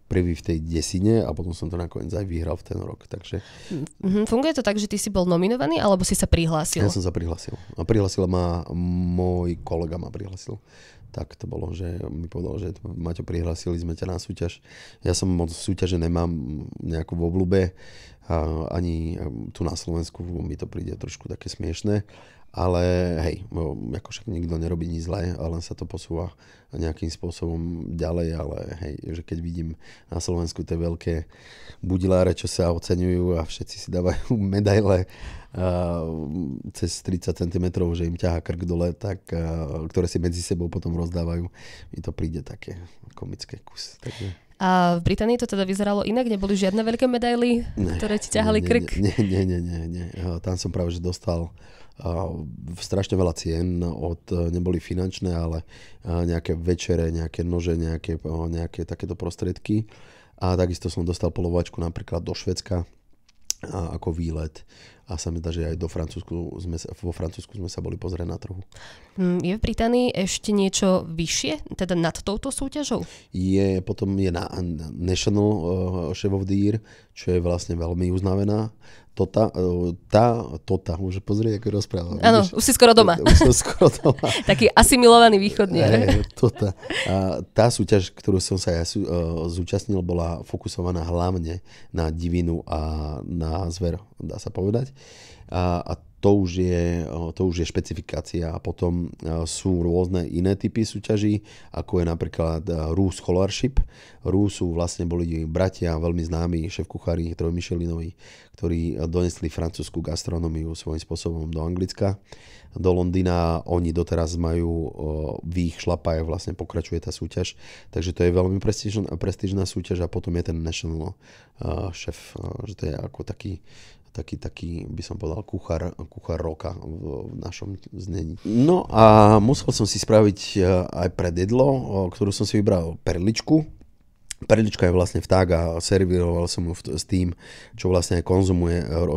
prvý v tej desine a potom som to nakoniec aj vyhral v ten rok. Takže... Funguje to tak, že ty si bol nominovaný alebo si sa prihlásil? Ja som sa prihlásil. A prihlásil ma môj kolega Tak to bolo, že mi povedal, že Maťo, prihlásili sme ťa na súťaž. Ja som moc súťaže nemám nejakú v obľúbe, ani tu na Slovensku mi to príde trošku také smiešné, ale hej, ako však nikto nerobí nič zlé, ale sa to posúva nejakým spôsobom ďalej, ale hej, že keď vidím na Slovensku tie veľké budiláre, čo sa oceňujú a všetci si dávajú medaile cez 30 cm, že im ťahá krk dole, tak, ktoré si medzi sebou potom rozdávajú, mi to príde také komické kus. Takže... A v Británii to teda vyzeralo inak? Neboli žiadne veľké medaily, ktoré ti ťahali krk? Nie. Tam som práve že dostal strašne veľa cien, neboli finančné, ale nejaké večere, nejaké nože, nejaké takéto prostriedky. A takisto som dostal polovačku napríklad do Švédska ako výlet. A sa mi zdá, že aj vo Francúzsku sme sa boli pozrieť na trhu. Je v Británii ešte niečo vyššie, teda nad touto súťažou? Potom je na National Chef of the Year, čo je vlastne veľmi uznávená. Už pozri, ako rozprávam. Áno, už si skoro doma. Taký asimilovaný východniar. Tá súťaž, ktorú som sa ja zúčastnil, bola fokusovaná hlavne na divinu a na zver, dá sa povedať. A to už je špecifikácia. A potom sú rôzne iné typy súťaží, ako je napríklad Roux Scholarship. Roux vlastne boli bratia, veľmi známi šéfkuchári trojmichelinoví, ktorí donesli francúzsku gastronómiu svojím spôsobom do Anglicka. Do Londýna oni doteraz majú, v ich šlapaje vlastne pokračuje tá súťaž. Takže to je veľmi prestížna súťaž a potom je ten National Chef, že to je ako taký, by som povedal, kuchár roka v našom znení. No a musel som si spraviť aj predjedlo, ktorú som si vybral perličku. Perlička je vlastne vták a servíroval som mu s tým, čo vlastne aj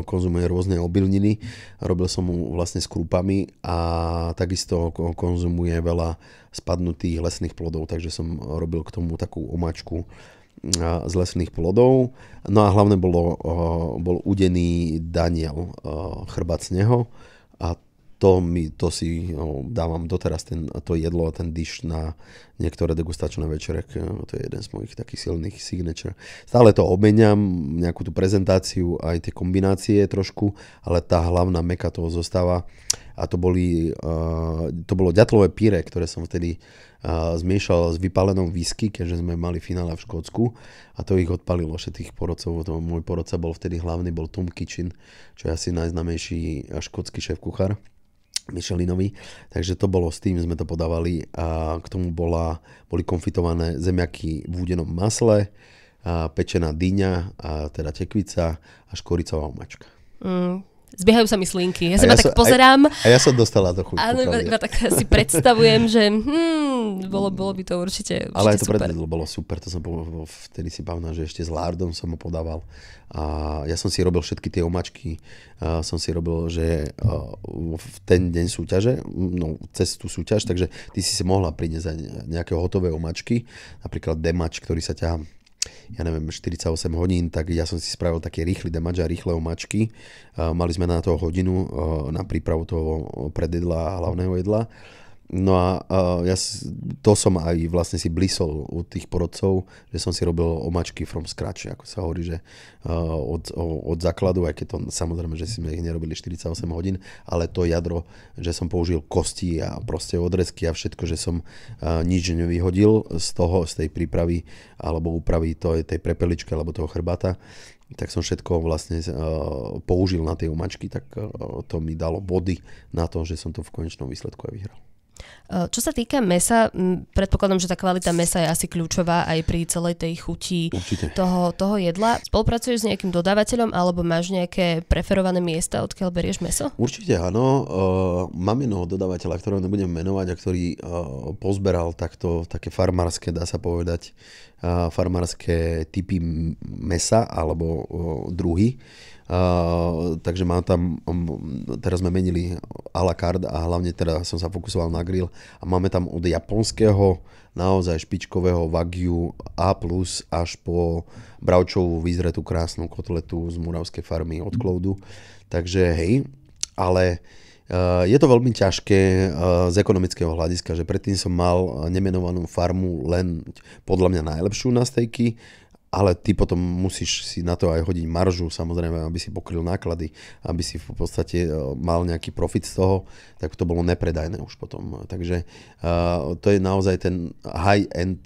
konzumuje rôzne obilniny. Robil som mu vlastne s krúpami a takisto konzumuje veľa spadnutých lesných plodov, takže som robil k tomu takú omáčku z lesných plodov. No a hlavne bol udený daniel, chrbát z neho a to si dávam doteraz to jedlo a ten dish na niektoré degustačné večere. To je jeden z mojich takých silných signature. Stále to obmeniam, nejakú tú prezentáciu, aj tie kombinácie trošku, ale tá hlavná meka toho zostáva. A to bolo ďatlové pyré, ktoré som vtedy zmiešal s vypálenou whisky, keďže sme mali finále v Škótsku a to ich odpalilo všetkých porodcov. Môj porodca bol vtedy hlavný, bol Tom Kitchen, čo je asi najznámejší škótsky šéfkuchár Michelinový. Takže to bolo, s tým sme to podávali a k tomu boli konfitované zemiaky v údenom masle, pečená dyňa, a teda tekvica a škoricová omáčka. Zbiehajú sa mi slinky. Ja sa tak pozerám. A ja som dostala to chuť. Áno, iba tak si predstavujem, že bolo by to určite ale aj to super. predjedlo bolo super. To som vtedy si pamätal, že ešte s lárdom som ho podával. A ja som si robil všetky tie omáčky. Som si robil, že v ten deň súťaže, cez tú súťaž, takže ty si mohla priniesť aj nejaké hotové omáčky. Napríklad demač, ktorý sa ťahá ja neviem, 48 hodín, tak ja som si spravil také rýchly demač a rýchle omačky. Mali sme na to hodinu na prípravu toho predjedla a hlavného jedla. No a to som aj vlastne si blisol u tých porodcov, že som si robil omačky from scratch, ako sa hovorí, že od základu, aj keď to samozrejme, že si sme ich nerobili 48 hodín, ale to jadro, že som použil kosti a proste odrezky a všetko, že som nič nevyhodil z tej prípravy alebo úpravy tej prepeličky alebo toho chrbáta, tak som všetko vlastne použil na tie omačky, tak to mi dalo body na to, že som to v konečnom výsledku aj vyhral. Čo sa týka mesa, predpokladám, že tá kvalita mesa je asi kľúčová aj pri celej tej chuti toho jedla. Spolupracuješ s nejakým dodávateľom alebo máš nejaké preferované miesta, odkiaľ berieš meso? Určite áno. Mám jednoho dodávateľa, ktorého nebudem menovať a ktorý pozberal takto také farmárske, dá sa povedať, farmárske typy mesa alebo druhy. Takže mám tam, teraz sme menili à la carte a hlavne teda som sa fokusoval na grill a máme tam od japonského naozaj špičkového wagyu A+, až po bravčovú vyzretú krásnu kotletu z Moravskej farmy od Cloudu. Takže hej, ale je to veľmi ťažké z ekonomického hľadiska, že predtým som mal nemenovanú farmu len podľa mňa najlepšiu na stejky, ale ty potom musíš si na to aj hodiť maržu, samozrejme, aby si pokryl náklady, aby si v podstate mal nejaký profit z toho, tak to bolo nepredajné už potom. Takže to je naozaj ten high-end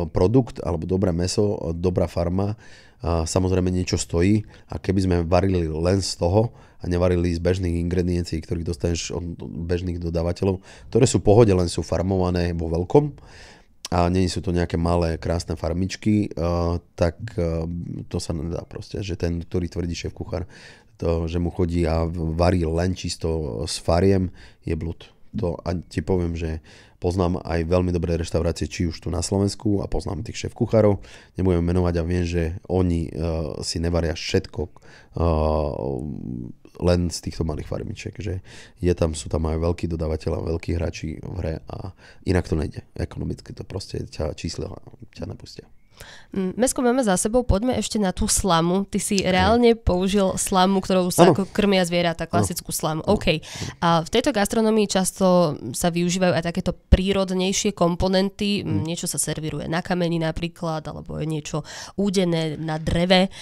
produkt, alebo dobré mäso, dobrá farma, samozrejme niečo stojí a keby sme varili len z toho a nevarili z bežných ingrediencií, ktorých dostaneš od bežných dodávateľov, ktoré sú v pohode, len sú farmované vo veľkom, a nie sú to nejaké malé, krásne farmičky, tak to sa nedá proste, že ten, ktorý tvrdí šéf kuchár, to, že mu chodí a varí len čisto s fariem, je blud. To, a ti poviem, že poznám aj veľmi dobré reštaurácie, či už tu na Slovensku a poznám tých šéf kuchárov, nebudem menovať a viem, že oni si nevaria všetko len z týchto malých farmičiek, že sú tam aj veľkí dodávateľ a veľkí hráči v hre a inak to nejde. Ekonomicky to proste čísla ťa napustia. Mesko máme za sebou, poďme ešte na tú slamu. Ty si reálne použil slamu, ktorou sa ako krmia zvieratá, klasickú slamu. OK. A v tejto gastronomii často sa využívajú aj takéto prírodnejšie komponenty. Niečo sa servíruje na kameni napríklad, alebo je niečo údené na dreve.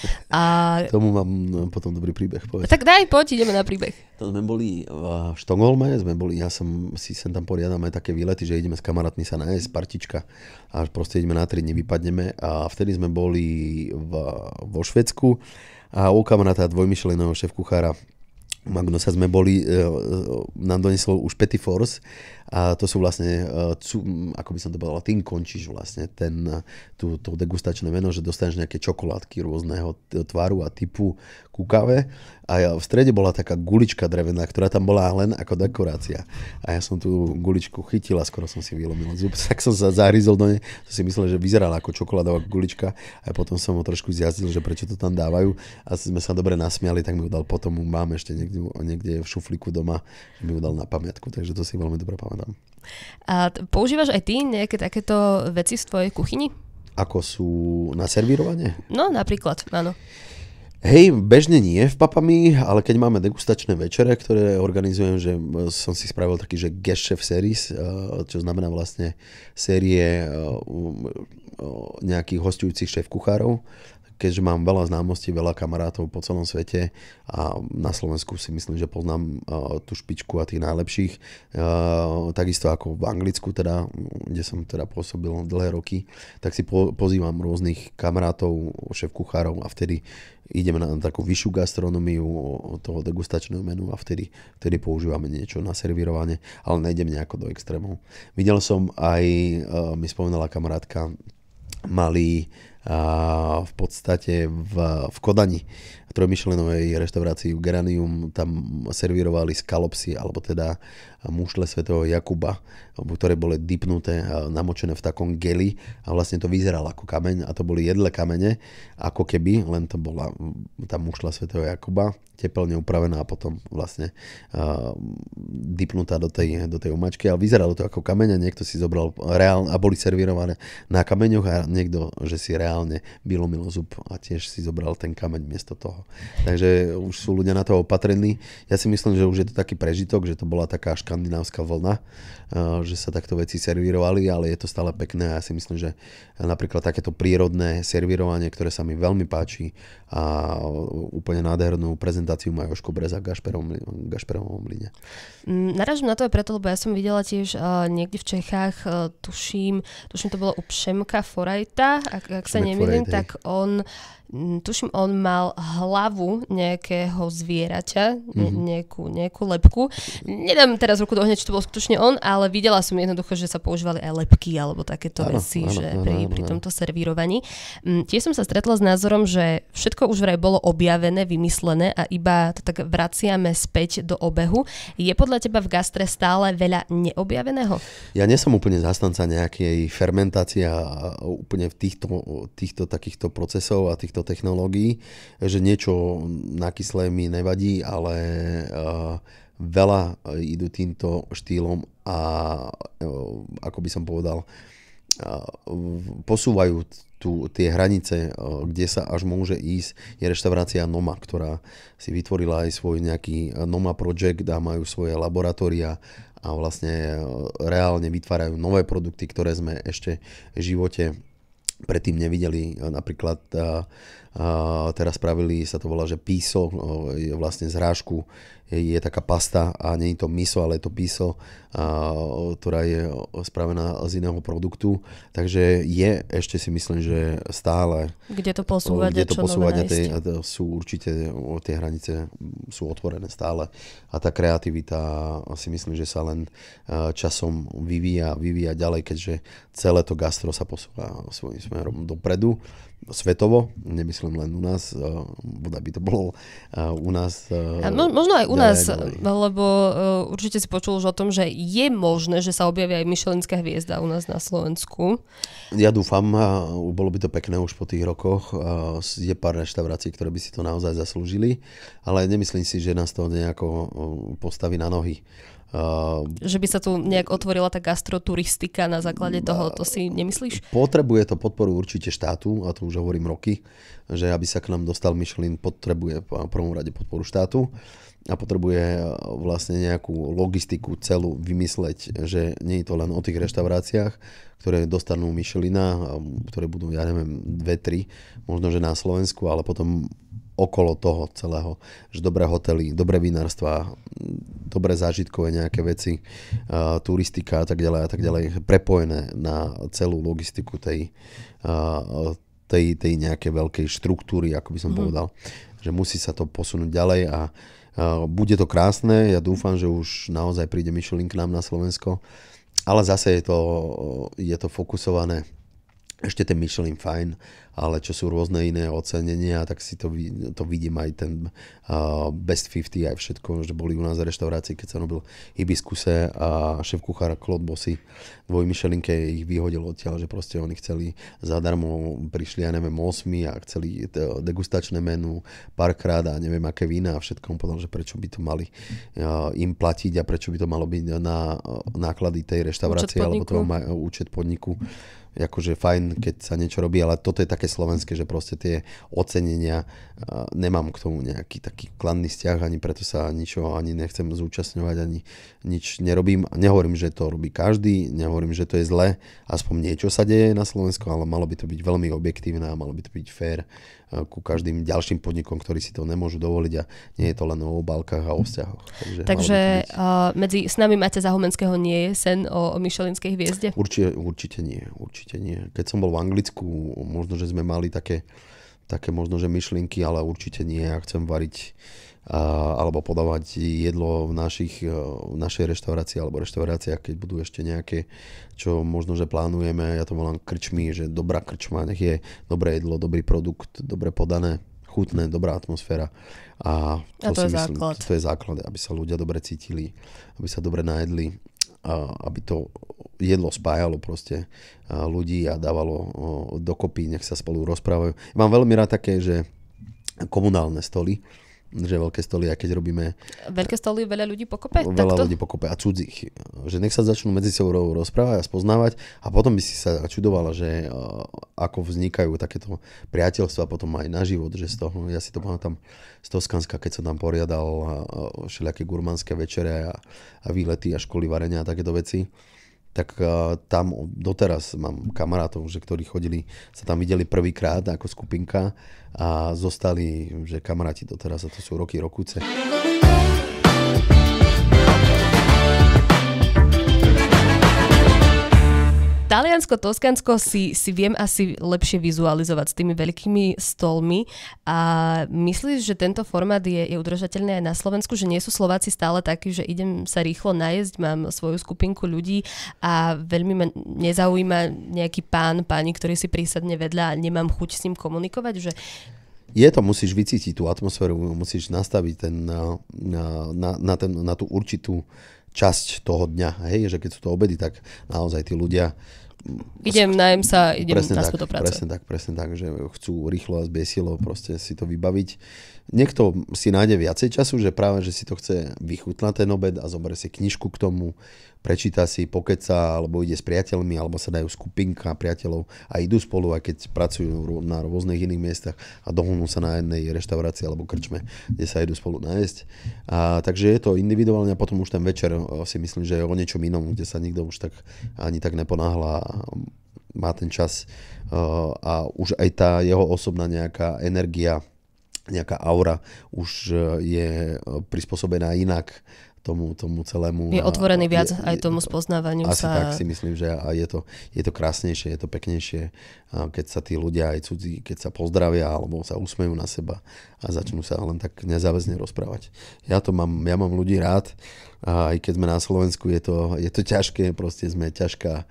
Tomu mám potom dobrý príbeh. Povedz. Tak poď, ideme na príbeh. To sme boli v Štokholme, ja som si sem tam poriadam aj také výlety, že ideme s kamarátmi sa nájsť, partička a proste ideme na 3 dni, vypadneme a vtedy sme boli vo Švédsku a u kamaráta dvojmyšleného šéf kuchára Magnusa sme boli, nám doniesol už Petit Force a to sú vlastne, ako by som to povedal, tým končíš vlastne to degustačné meno, že dostaneš nejaké čokoládky rôzneho tvaru a typu ku káve a v strede bola taká gulička drevená, ktorá tam bola len ako dekorácia a ja som tú guličku chytil a skoro som si vylomil zub, tak som sa zahryzol do nej, to si myslel, že vyzerala ako čokoládová gulička a potom som ho trošku zjazdil, že prečo to tam dávajú a sme sa dobre nasmiali, tak mi ho dal potom, mám ešte niekde v šuflíku doma, mi ho dal na pamiatku, takže to si veľmi dobre pamätám. A používaš aj ty nejaké takéto veci v tvojej kuchyni? Ako sú na servírovanie? No, napríklad, áno. Hej, bežne nie v Papami, ale keď máme degustačné večere, ktoré organizujem, že som si spravil taký, že guest chef series, čo znamená vlastne série nejakých hosťujúcich šéf kuchárov, keďže mám veľa známostí, veľa kamarátov po celom svete a na Slovensku si myslím, že poznám tú špičku a tých najlepších. Takisto ako v Anglicku, teda, kde som teda pôsobil dlhé roky, tak si pozývam rôznych kamarátov, šéf kuchárov a vtedy ideme na takú vyššiu gastronómiu toho degustačného menu a vtedy používame niečo na servírovanie, ale nejdem nejako do extrémov. Videl som aj, mi spomínala kamarátka, mali v podstate v Kodani, v trojmyšlenovej reštaurácii Geranium, tam servírovali skalopsy, alebo teda mušle svätého Jakuba, ktoré boli dipnuté, namočené v takom geli a vlastne to vyzeralo ako kameň a to boli jedle kamene, ako keby, len to bola tá mušla svätého Jakuba, teplne upravená a potom vlastne dipnutá do tej omačky, ale vyzeralo to ako kameň a niekto si zobral reálne a boli servírované na kameňoch a niekto, že si reálne reálne vylomilo zub a tiež si zobral ten kameň miesto toho. Takže už sú ľudia na to opatrení. Ja si myslím, že už je to taký prežitok, že to bola taká škandinávska vlna, že sa takto veci servírovali, ale je to stále pekné a ja si myslím, že napríklad takéto prírodné servírovanie, ktoré sa mi veľmi páči a úplne nádhernú prezentáciu má Jožko Breza v Gašperovom Mlyne. Narážam na to aj preto, lebo ja som videla tiež niekde v Čechách, tuším to bolo u Přemka Forajta, ak sa nemýlim, tak on mal hlavu nejakého zvieraťa, nejakú lebku. Nedám teraz ruku do ohňa, či to bol skutočne on, ale videla som jednoducho, že sa používali aj lebky alebo takéto veci, že pri tomto servírovaní. Tiež som sa stretla s názorom, že všetko už vraj bolo objavené, vymyslené a iba to tak vraciame späť do obehu. Je podľa teba v gastre stále veľa neobjaveného? Ja nie som úplne zastanca nejakej fermentácie a úplne v týchto takýchto procesov a týchto technológií, že niečo nakyslé mi nevadí, ale veľa idú týmto štýlom a ako by som povedal, posúvajú tie hranice, kde sa až môže ísť, je reštaurácia Noma, ktorá si vytvorila aj svoj nejaký Noma project a majú svoje laboratória a vlastne reálne vytvárajú nové produkty, ktoré sme ešte v živote predtým nevideli. Napríklad teraz spravili, sa to volá, že piso, je vlastne z hrášku, je taká pasta a nie je to miso, ale je to piso, ktorá je spravená z iného produktu. Takže je, ešte si myslím, že stále kde to posúvať sú určite, tie hranice sú otvorené stále a tá kreativita si myslím, že sa len časom vyvíja ďalej, keďže celé to gastro sa posúva svojím smerom dopredu. Svetovo, nemyslím len u nás, bodaj by to bolo u nás. Možno aj u nás, lebo určite si počul už o tom, že je možné, že sa objaví aj Michelinská hviezda u nás na Slovensku. Ja dúfam, bolo by to pekné už po tých rokoch. Je pár reštaurácií, ktoré by si to naozaj zaslúžili, ale nemyslím si, že nás to nejako postaví na nohy. Že by sa tu nejak otvorila tá gastroturistika na základe toho, to si nemyslíš? Potrebuje to podporu určite štátu, a to už hovorím roky, že aby sa k nám dostal Michelin, potrebuje v prvom rade podporu štátu a potrebuje vlastne nejakú logistiku celú vymysleť, že nie je to len o tých reštauráciách, ktoré dostanú Michelina, ktoré budú, ja neviem, 2-3, možno že na Slovensku, ale potom okolo toho celého, že dobré hotely, dobré vinárstva, dobré zážitkové nejaké veci, turistika a tak ďalej, prepojené na celú logistiku tej nejakej veľkej štruktúry, ako by som povedal, že musí sa to posunúť ďalej a bude to krásne, ja dúfam, že už naozaj príde Michelin k nám na Slovensko, ale zase je to fokusované. Ešte ten Michelin fajn, ale čo sú rôzne iné ocenenia, tak si to vidím aj ten Best 50 aj všetko, že boli u nás reštaurácie, keď sa robil Hibiscuse a šéf-kuchár Claude Bossy dvoj Michelinke ich vyhodil odtiaľ, že proste oni chceli zadarmo, prišli, ja neviem, 8 a chceli degustačné menu, párkrát a neviem aké vína a všetko. On povedal, že prečo by to mali im platiť a prečo by to malo byť na náklady tej reštaurácie alebo toho účet podniku. Akože fajn, keď sa niečo robí, ale toto je také slovenské, že proste tie ocenenia, nemám k tomu nejaký taký kladný vzťah, ani preto sa ničo ani nechcem zúčastňovať, ani nič nerobím. Nehovorím, že to robí každý, nehovorím, že to je zle, aspoň niečo sa deje na Slovensku, ale malo by to byť veľmi objektívne a malo by to byť fair ku každým ďalším podnikom, ktorí si to nemôžu dovoliť a nie je to len o obálkach a o vzťahoch. Takže medzi s nami Maťa Zahumenského nie je sen o Michelinskej hviezde? Určite nie. Keď som bol v Anglicku, možno, že sme mali také možno, že myšlienky, ale určite nie. Ja chcem variť alebo podávať jedlo v našej reštaurácii alebo reštauráciách, keď budú ešte nejaké, čo možno, že plánujeme. Ja to volám krčmy, že dobrá krčma, nech je dobré jedlo, dobrý produkt, dobre podané, chutné, dobrá atmosféra. A to je základ. To je základ, aby sa ľudia dobre cítili, aby sa dobre najedli, aby to jedlo spájalo proste ľudí a dávalo dokopy, nech sa spolu rozprávajú. Mám veľmi rád také, že komunálne stoly, že veľké stoly, a keď robíme... Veľké stoly, veľa ľudí pokope? Veľa ľudí pokope a cudzích. Že nech sa začnú medzi sebou rozprávať a spoznávať a potom by si sa čudovala, že ako vznikajú takéto priateľstva potom aj na život, že z toho, ja si to pamätám z Toskanska, keď som tam poriadal všelijaké gurmánske večere a výlety a školy varenia a takéto veci, tak tam doteraz mám kamarátov, že ktorí chodili, sa tam videli prvýkrát ako skupinka a zostali, že kamaráti doteraz, a to sú roky rokúce. Taliansko, Toskansko si viem asi lepšie vizualizovať s tými veľkými stolmi a myslíš, že tento formát je udržateľný aj na Slovensku, že nie sú Slováci stále takí, že idem sa rýchlo najesť, mám svoju skupinku ľudí a veľmi ma nezaujíma nejaký pani, ktorý si prísadne vedľa a nemám chuť s ním komunikovať, že... Musíš vycítiť tú atmosféru, musíš nastaviť na tú určitú časť toho dňa, hej, že keď sú to obedy, tak naozaj tí ľudia najem sa, idem naspäť do práce. Presne tak, že chcú rýchlo a zbesilo proste si to vybaviť. Niekto si nájde viacej času, že práve, že si to chce vychutnať ten obed a zoberie si knižku k tomu, prečíta si, pokeca, alebo ide s priateľmi, alebo sa dajú skupinka priateľov a idú spolu, aj keď pracujú na rôznych iných miestach a dohodnú sa na jednej reštaurácii alebo krčme, kde sa idú spolu nájsť. Takže je to individuálne a potom už ten večer si myslím, že je o niečom inom, kde sa nikto už tak ani tak neponáhla, má ten čas a už aj tá jeho osobná nejaká energia, nejaká aura už je prispôsobená inak tomu celému. Je otvorený viac aj tomu spoznávaniu asi sa. Tak si myslím, že je to krásnejšie, je to peknejšie, keď sa tí ľudia aj cudzí, keď sa pozdravia alebo sa usmejú na seba a začnú sa len tak nezáväzne rozprávať. Ja mám ľudí rád, a aj keď sme na Slovensku, je to ťažké, proste sme ťažká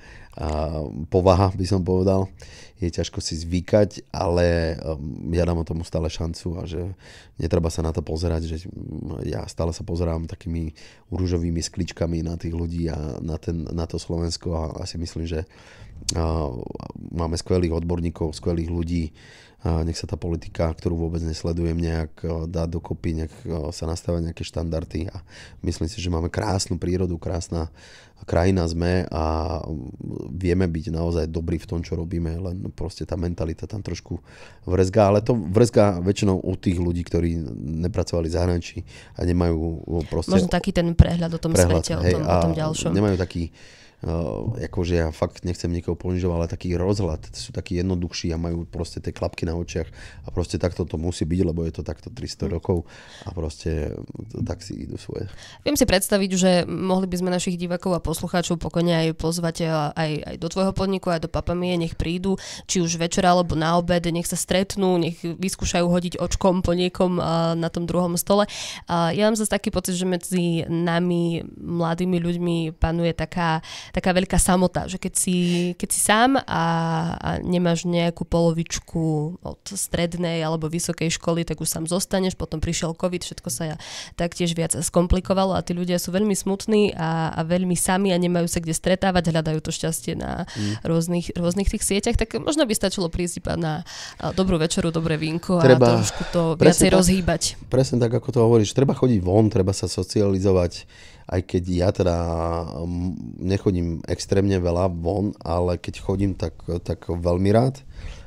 povaha, by som povedal. Je ťažko si zvykať, ale ja dám tomu stále šancu a že netreba sa na to pozerať, že ja stále sa pozerám takými rúžovými skličkami na tých ľudí a na to Slovensko a si myslím, že máme skvelých odborníkov, skvelých ľudí. Nech sa tá politika, ktorú vôbec nesledujem, nejak dá dokopy, nech sa nastavia nejaké štandardy a myslím si, že máme krásnu prírodu, krásna krajina sme a vieme byť naozaj dobrí v tom, čo robíme, len proste tá mentalita tam trošku vrzgá, ale to vrzgá väčšinou u tých ľudí, ktorí nepracovali v zahraničí a nemajú proste... Možno taký ten prehľad o tom svete, o tom ďalšom. Nemajú taký akože ja fakt nechcem niekoho ponižovať, ale taký rozhľad, sú takí jednoduchší a majú proste tie klapky na očiach a proste takto to musí byť, lebo je to takto 300 rokov a proste tak si idú svoje. Viem si predstaviť, že mohli by sme našich divákov a poslucháčov pokojne aj pozvať aj do tvojho podniku, aj do Papamie, nech prídu, či už večer alebo na obed, nech sa stretnú, nech vyskúšajú hodiť očkom po niekom na tom druhom stole. Ja mám zase taký pocit, že medzi nami, mladými ľuďmi, panuje taká veľká samota, že keď si sám a nemáš nejakú polovičku od strednej alebo vysokej školy, tak už sám zostaneš, potom prišiel COVID, všetko sa taktiež viac skomplikovalo a tí ľudia sú veľmi smutní a veľmi sami a nemajú sa kde stretávať, hľadajú to šťastie na rôznych tých sieťach, tak možno by stačilo prísť iba na dobrú večeru, dobré vínko a trošku to viacej rozhýbať. Presne tak, ako to hovoríš, treba chodiť von, treba sa socializovať, aj keď ja teda nechodím extrémne veľa von, ale keď chodím, tak veľmi rád.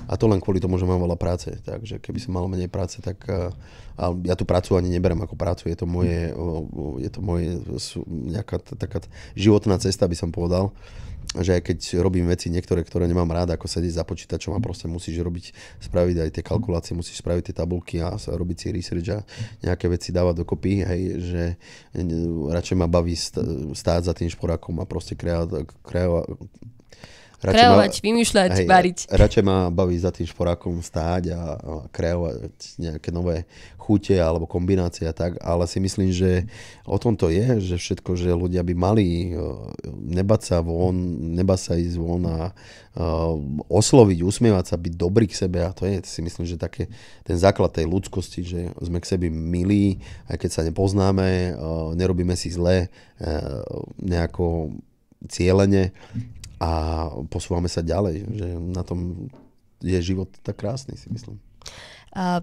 A to len kvôli tomu, že mám veľa práce. Takže keby som mal menej práce, tak ja tú prácu ani neberiem ako prácu. Je to moje nejaká taká životná cesta, by som povedal. Že aj keď robím veci niektoré, ktoré nemám rád, ako sedieť za počítačom a proste musíš spraviť aj tie kalkulácie, musíš spraviť tie tabulky a robiť si research a nejaké veci dávať dokopy, hej, že radšej ma baví stáť za tým šporákom a proste kreovať, vymýšľať, variť. Radšej ma baví za tým šporákom stáť a kreovať nejaké nové chute alebo kombinácie a tak, ale si myslím, že o tom to je, že všetko, že ľudia by mali nebať sa ísť von a osloviť, usmievať sa, byť dobrý k sebe a to je, si myslím, že také ten základ tej ľudskosti, že sme k sebe milí, aj keď sa nepoznáme, nerobíme si zle nejako cielene a posúvame sa ďalej, že na tom je život tak krásny, si myslím.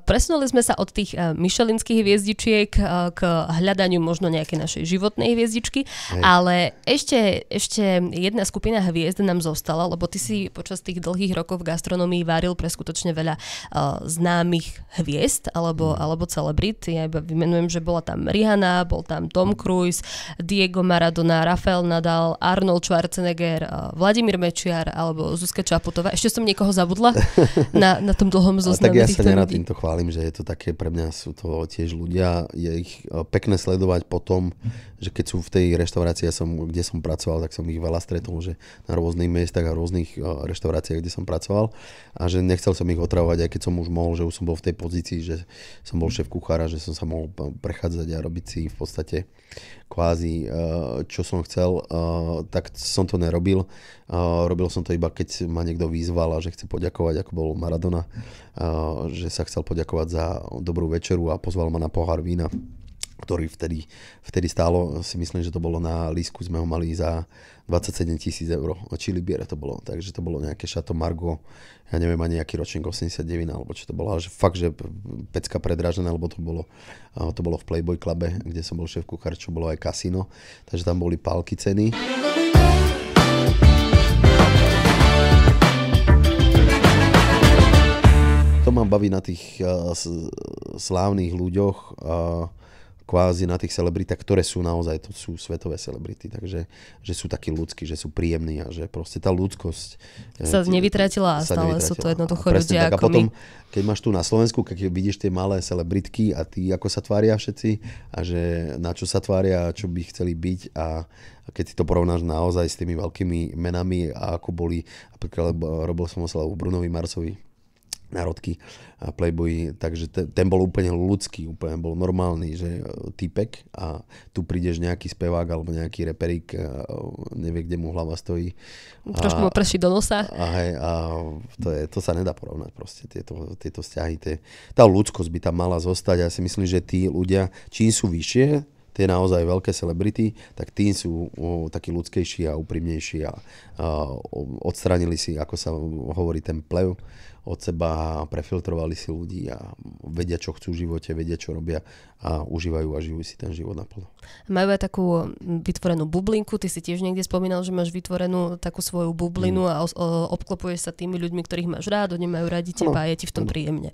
Presunuli sme sa od tých michelinských hviezdičiek k hľadaniu možno nejakej našej životnej hviezdičky, ale ešte jedna skupina hviezd nám zostala, lebo ty si počas tých dlhých rokov v gastronomii varil pre skutočne veľa známych hviezd alebo celebrit. Ja iba vymenujem, že bola tam Rihanna, bol tam Tom Cruise, Diego Maradona, Rafael Nadal, Arnold Schwarzenegger, Vladimír Mečiar alebo Zuzka Čaputová. Ešte som niekoho zabudla na tom dlhom zozname týchto ľudí. Tak ja sa nerad týmto chválim, že je to také, pre mňa sú to tiež ľudia. Je ich pekné sledovať potom, že keď sú v tej reštaurácii, kde som pracoval, tak som ich veľa stretol, že na rôznych miestach a rôznych reštauráciách, kde som pracoval a že nechcel som ich otravovať, aj keď som už mohol, že už som bol v tej pozícii, že som bol šéf kuchára, že som sa mohol prechádzať a robiť si v podstate kvázi, čo som chcel, tak som to nerobil. Robil som to iba, keď ma niekto vyzval a že chce poďakovať, ako bol Maradona, že sa chcel poďakovať za dobrú večeru a pozval ma na pohár vína, ktorý vtedy stálo, si myslím, že to bolo na lístku, sme ho mali za 27 000 eur. Chili biere to bolo, takže to bolo nejaké Chateau Margaux, ja neviem, ani nejaký ročník 89, alebo čo to bolo, ale že fakt, že pecka predražená, lebo to bolo v Playboy Clube, kde som bol šéf kuchár, čo bolo aj kasino, takže tam boli pálky ceny. To ma baví na tých slávnych ľuďoch, kvázi na tých celebritách, ktoré sú naozaj, to sú svetové celebrity, takže že sú takí ľudskí, že sú príjemní a že proste tá ľudskosť sa nevytratila a stále sú to jednoducho ľudia tak. ako a potom, my. Keď máš tu na Slovensku, keď vidíš tie malé celebritky a tí, ako sa tvária všetci a že na čo sa tvária a čo by chceli byť a keď si to porovnáš naozaj s tými veľkými menami a ako boli, napríklad robil som oslavu Brunovi Marsovi, národky a Playboy, takže ten bol úplne ľudský, úplne bol normálny, že týpek a tu prídeš nejaký spevák alebo nejaký reperík a nevie, kde mu hlava stojí. Trošku mu prší do nosa. A to sa nedá porovnať proste, tieto vzťahy. Tá ľudskosť by tam mala zostať a ja si myslím, že tí ľudia, čím sú vyššie, tie naozaj veľké celebrity, tak tým sú takí ľudskejší a úprimnejší a odstranili si, ako sa hovorí, ten plev od seba, prefiltrovali si ľudí a vedia, čo chcú v živote, vedia, čo robia a užívajú a žijú si ten život naplno. Majú aj takú vytvorenú bublinku, ty si tiež niekde spomínal, že máš vytvorenú takú svoju bublinu a obklopuješ sa tými ľuďmi, ktorých máš rád, oni majú radi teba a je ti v tom príjemne.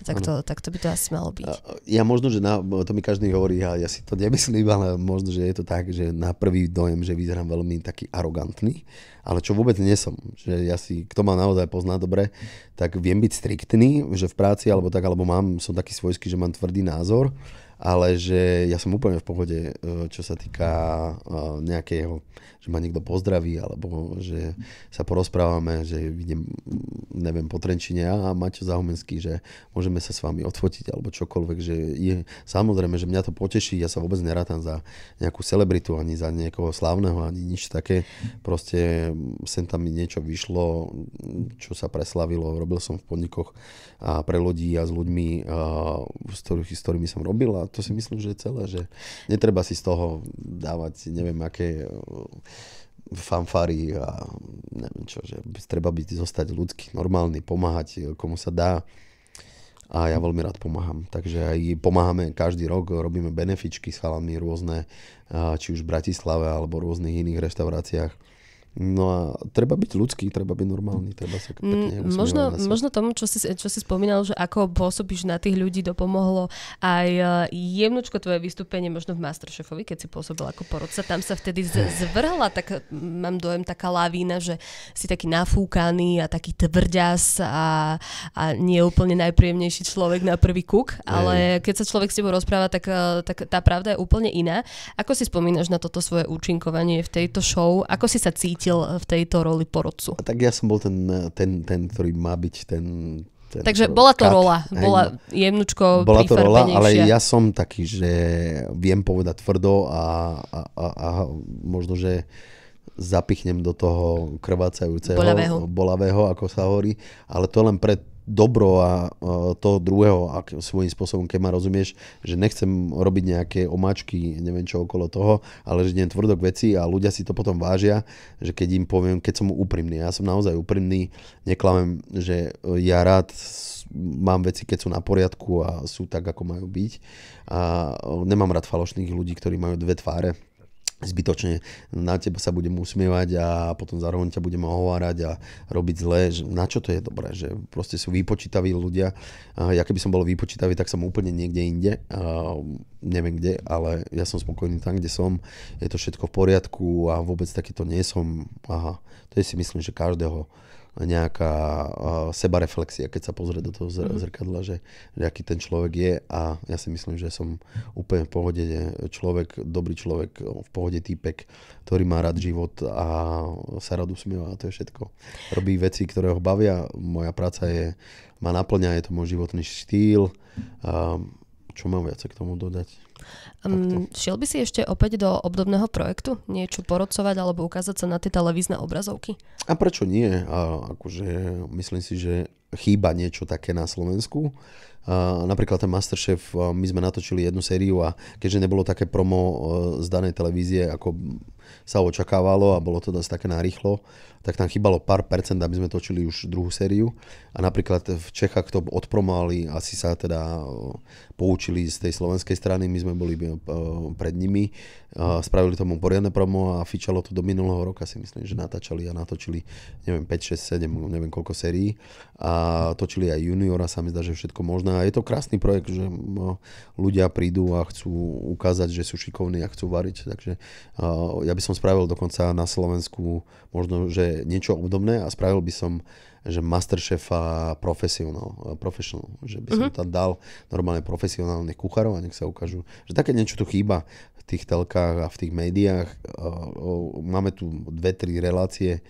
Tak to by to asi malo byť. Ja možno, že to mi každý hovorí a ja si to nemyslím, ale možno, že je to tak, že na prvý dojem, že vyzerám veľmi taký arogantný, ale čo vôbec nie som. Že ja si, kto ma naozaj pozná dobre, tak viem byť striktný, že v práci alebo som taký svojský, že mám tvrdý názor, ale že ja som úplne v pohode, čo sa týka nejakého, že ma niekto pozdraví, alebo že sa porozprávame, že idem, neviem, po Trenčine a Maťo Zahumenský, že môžeme sa s vami odfotiť, alebo čokoľvek, že je, samozrejme, že mňa to poteší, ja sa vôbec nerátam za nejakú celebritu, ani za niekoho slávneho, ani nič také, proste sem tam mi niečo vyšlo, čo sa preslavilo, robil som v podnikoch a pre ľudí a s ľuďmi, s ktorými som robil a to si myslím, že je celé, že netreba si z toho dávať, neviem, aké fanfári a neviem čo, že treba zostať ľudský, normálny, pomáhať komu sa dá a ja veľmi rád pomáham. Takže aj pomáhame každý rok, robíme benefičky s chalami rôzne, či už v Bratislave alebo v rôznych iných reštauráciách. No a treba byť ľudský, treba byť normálny, treba sa pekne možno tomu, čo si spomínal, že ako pôsobíš na tých ľudí, dopomohlo aj jemnučko tvoje vystúpenie možno v Masterchefovi, keď si pôsobil ako porodca. Tam sa vtedy zvrhla, tak mám dojem, taká lavína, že si taký nafúkaný a taký tvrďas a nie úplne najpríjemnejší človek na prvý kuk, ale keď sa človek s tebou rozpráva, tak tá pravda je úplne iná. Ako si spomínaš na toto svoje účinkovanie v tejto show? Ako si sa cítil v tejto roli porodcu? Tak ja som bol ten ktorý má byť ten takže bola to rola, bola jemnučko bola to rola, ale prifarbenejšia. ja som taký, že viem povedať tvrdo a možno, že zapichnem do toho krvácajúceho, bolavého, ako sa hovorí, ale to len pre dobro a toho druhého a svojím spôsobom, keď ma rozumieš, že nechcem robiť nejaké omáčky, neviem čo okolo toho, ale že idem tvrdo k veci a ľudia si to potom vážia, že keď im poviem, keď som úprimný. Ja som naozaj úprimný, neklamem, že ja rád mám veci, keď sú na poriadku a sú tak, ako majú byť. A nemám rád falošných ľudí, ktorí majú dve tváre. Zbytočne na teba sa budem usmievať a potom zároveň ťa budem ohovárať a robiť zle, že na čo to je dobré, že proste sú vypočítaví ľudia. Ja keby som bol vypočítavý, tak som úplne niekde inde, neviem kde, ale ja som spokojný tam, kde som, je to všetko v poriadku a vôbec takýto nie som. To je si myslím, že každého nejaká sebareflexia, keď sa pozrie do toho zrkadla, že aký ten človek je a ja si myslím, že som úplne v pohode človek, dobrý človek, v pohode týpek, ktorý má rád život a sa rád usmieva a to je všetko. Robí veci, ktoré ho bavia, moja práca ma naplňa, je to môj životný štýl. Čo mám viac k tomu dodať? Šiel by si ešte opäť do obdobného projektu? Niečo porodcovať alebo ukázať sa na tie televízne obrazovky? A prečo nie? Myslím si, že chýba niečo také na Slovensku. Napríklad ten Masterchef, my sme natočili jednu sériu a keďže nebolo také promo z danej televízie, ako sa očakávalo a bolo to dosť také narýchlo, tak tam chýbalo pár percent, aby sme točili už druhú sériu. A napríklad v Čechách to odpromovali, asi sa teda poučili z tej slovenskej strany, my sme boli pred nimi, spravili tomu poriadne promo a fičalo to do minulého roka, si myslím, že natáčali a natočili, neviem, 5, 6, 7, neviem koľko sérií a točili aj juniora, sa mi zdá, že všetko možné a je to krásny projekt, že ľudia prídu a chcú ukázať, že sú šikovní a chcú variť, takže ja by som spravil dokonca na Slovensku možno, že niečo obdobné a spravil by som, že Masterchefa professional, že by som tam dal normálne profesionálnych kuchárov a nech sa ukážu, že také niečo tu chýba v tých telkách a v tých médiách. Máme tu 2-3 relácie,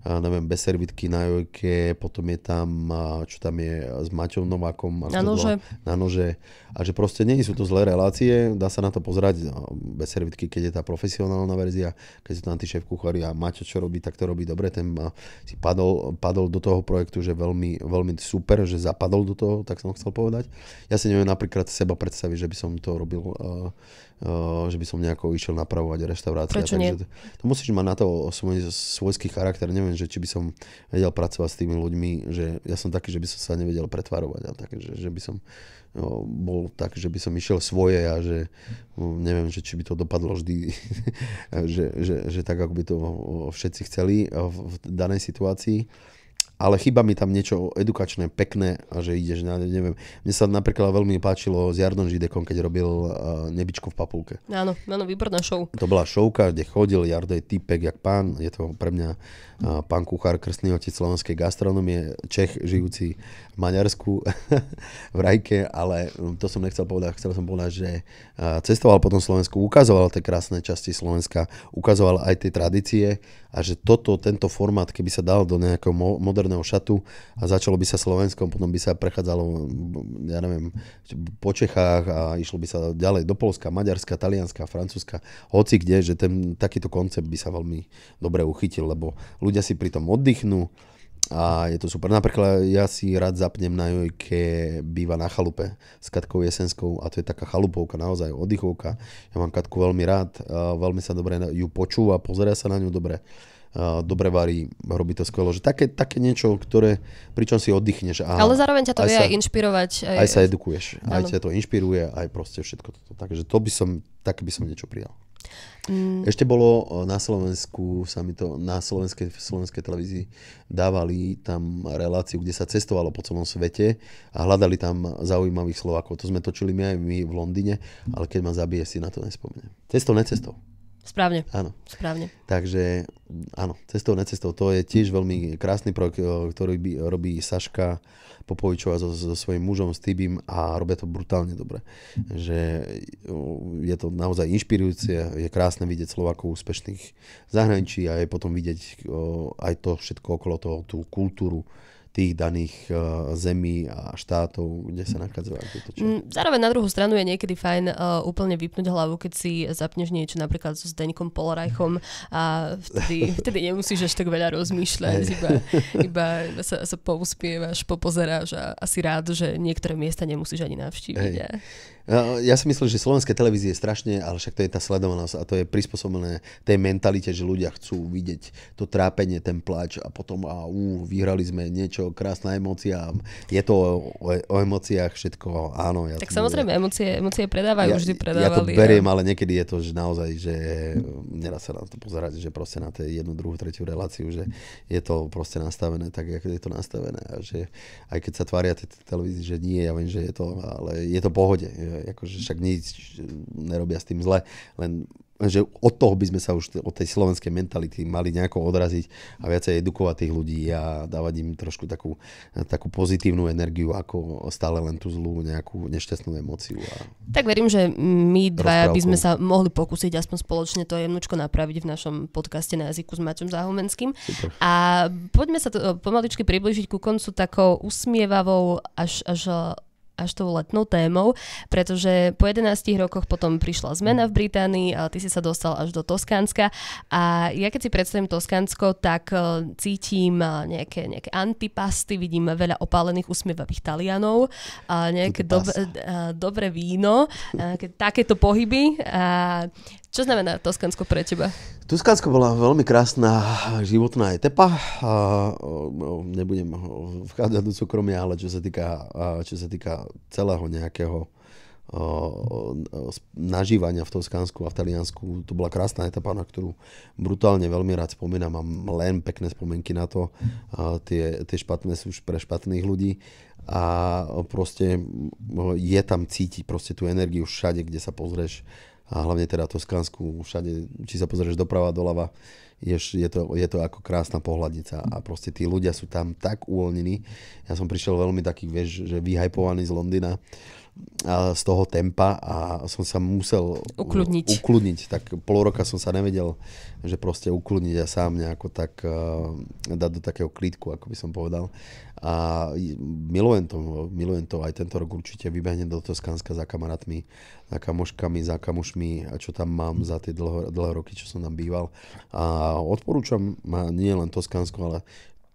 neviem, bez servitky na Jojke, potom je tam, čo tam je s Maťom Novákom. Na nože. A že proste nie sú to zlé relácie, dá sa na to pozerať bez servitky, keď je tá profesionálna verzia, keď sú tam tí šéf kuchári a Maťo čo robí, tak to robí dobre. Ten si padol do toho projektu, že veľmi, veľmi super, že zapadol do toho, tak som chcel povedať. Ja si neviem napríklad seba predstaviť, že by som to robil, že by som nejako išiel napravovať reštaurácie. Prečo nie? To musíš mať na to svojský charakter. Neviem, že či by som vedel pracovať s tými ľuďmi, že ja som taký, že by som sa nevedel pretvarovať a tak, že by som bol tak, že by som išiel svoje a že neviem, že či by to dopadlo vždy, že tak, ako by to všetci chceli v danej situácii. Ale chýba mi tam niečo edukačné, pekné a že ideš, neviem. Mne sa napríklad veľmi páčilo s Jardom Židekom, keď robil Nebičko v papulke. Áno, výborná show. To bola showka, kde chodil, Jardo je typek jak pán, je to pre mňa pán kuchár, krstný otec slovenskej gastronomie, Čech, žijúci v Maďarsku, v Rajke, ale to som nechcel povedať, chcel som povedať, že cestoval po tom Slovensku, ukazoval tie krásne časti Slovenska, ukazoval aj tie tradície a že tento formát, keby sa dal do nejakého moderného šatu a začalo by sa Slovenskom, potom by sa prechádzalo, ja neviem, po Čechách a išlo by sa ďalej do Poľska, Maďarska, Talianska, Francúzska, hoci kde, že takýto koncept by sa veľmi dobre uchytil, lebo ľudia si pri tom oddychnú a je to super. Napríklad ja si rád zapnem na Jojke, býva na chalupe s Katkou Jesenskou a to je taká chalupovka, naozaj oddychovka. Ja mám Katku veľmi rád, veľmi sa dobre ju počúva, pozerá sa na ňu dobre varí, robí to skvelo. Že také niečo, pričom si oddychneš. Ale zároveň ťa to vie aj inšpirovať. Aj sa edukuješ. Aj ťa to inšpiruje, aj proste všetko toto. Takže také by som niečo prijal. Ešte bolo na Slovensku, na slovenskej televízii dávali tam reláciu, kde sa cestovalo po celom svete a hľadali tam zaujímavých Slovákov. To sme točili my aj v Londýne, ale keď ma zabije, si na to nespomeniem. Cestou. Správne. Áno. Správne. Takže áno, cestou. To je tiež veľmi krásny projekt, ktorý robí Saška Popovičová so svojím mužom, s Tibim a robia to brutálne dobre. Že je to naozaj inšpirujúce, je krásne vidieť Slovákov úspešných v zahraničí a je potom vidieť aj to všetko okolo toho, tú kultúru tých daných zemí a štátov, kde sa nachádzajú. Zároveň na druhú stranu je niekedy fajn úplne vypnúť hlavu, keď si zapneš niečo napríklad so Zdeňkom Polerajchom a vtedy nemusíš až tak veľa rozmýšľať, iba sa pouspievaš, popozeráš a asi rád, že niektoré miesta nemusíš ani navštíviť. Ja si myslím, že slovenské televízie je strašne, ale však to je tá sledovanosť a to je prispôsobené tej mentalite, že ľudia chcú vidieť to trápenie, ten plač a potom vyhrali sme niečo, krásna emócia. Je to o emóciách všetko, áno. Tak samozrejme, emócie predávajú, vždy predávali. Ja to beriem, ale niekedy je to že naozaj, že nedá sa na to pozerať, že proste na tej 1., 2., 3. reláciu, že je to proste nastavené tak, jak je to nastavené. A že aj keď sa tvária tie televízie, že nie, ja viem, že je to, ale je to v pohode. Akože však nič nerobia s tým zle, len že od toho by sme sa už od tej slovenskej mentality mali nejako odraziť a viacej edukovať tých ľudí a dávať im trošku takú pozitívnu energiu, ako stále len tú zlú nejakú nešťastnú emóciu. Tak verím, že my dvaja by sme sa mohli pokúsiť aspoň spoločne to jemnočko napraviť v našom podcaste Na jazyku s Maťom Záhumenským. Super. A poďme sa to pomaličky priblížiť ku koncu takou usmievavou až tou letnou témou, pretože po 11 rokoch potom prišla zmena v Británii a ty si sa dostal až do Toskánska a ja keď si predstavím Toskánsko, tak cítim nejaké antipasty, vidím veľa opálených usmievavých Talianov, nejaké dobré víno, takéto pohyby. Čo znamená Toskánsko pre teba? Toskánsko bola veľmi krásna životná etapa. Nebudem vchádzať do súkromia, ale čo sa týka celého nejakého nažívania v Toskánsku a v Taliansku, to bola krásna etapa, na ktorú brutálne veľmi rád spomínam. Mám len pekné spomienky na to. Tie špatné sú už pre špatných ľudí. A proste je tam cítiť proste tú energiu všade, kde sa pozrieš. A hlavne teda Toskánsku, všade, či sa pozrieš doprava, doľava, je to ako krásna pohľadnica a proste tí ľudia sú tam tak uvoľnení. Ja som prišiel veľmi taký, vieš, že vyhypovaný z Londýna a z toho tempa a som sa musel ukludniť. Tak pol roka som sa nevedel, že proste ukludniť a sám nejako tak dať do takého klídku, ako by som povedal. A milujem to, aj tento rok určite vybehnem do Toskánska za kamarátmi, za kamoškami, za kamošmi, a čo tam mám za tie dlhé roky, čo som tam býval. A odporúčam nie len Toskánsko, ale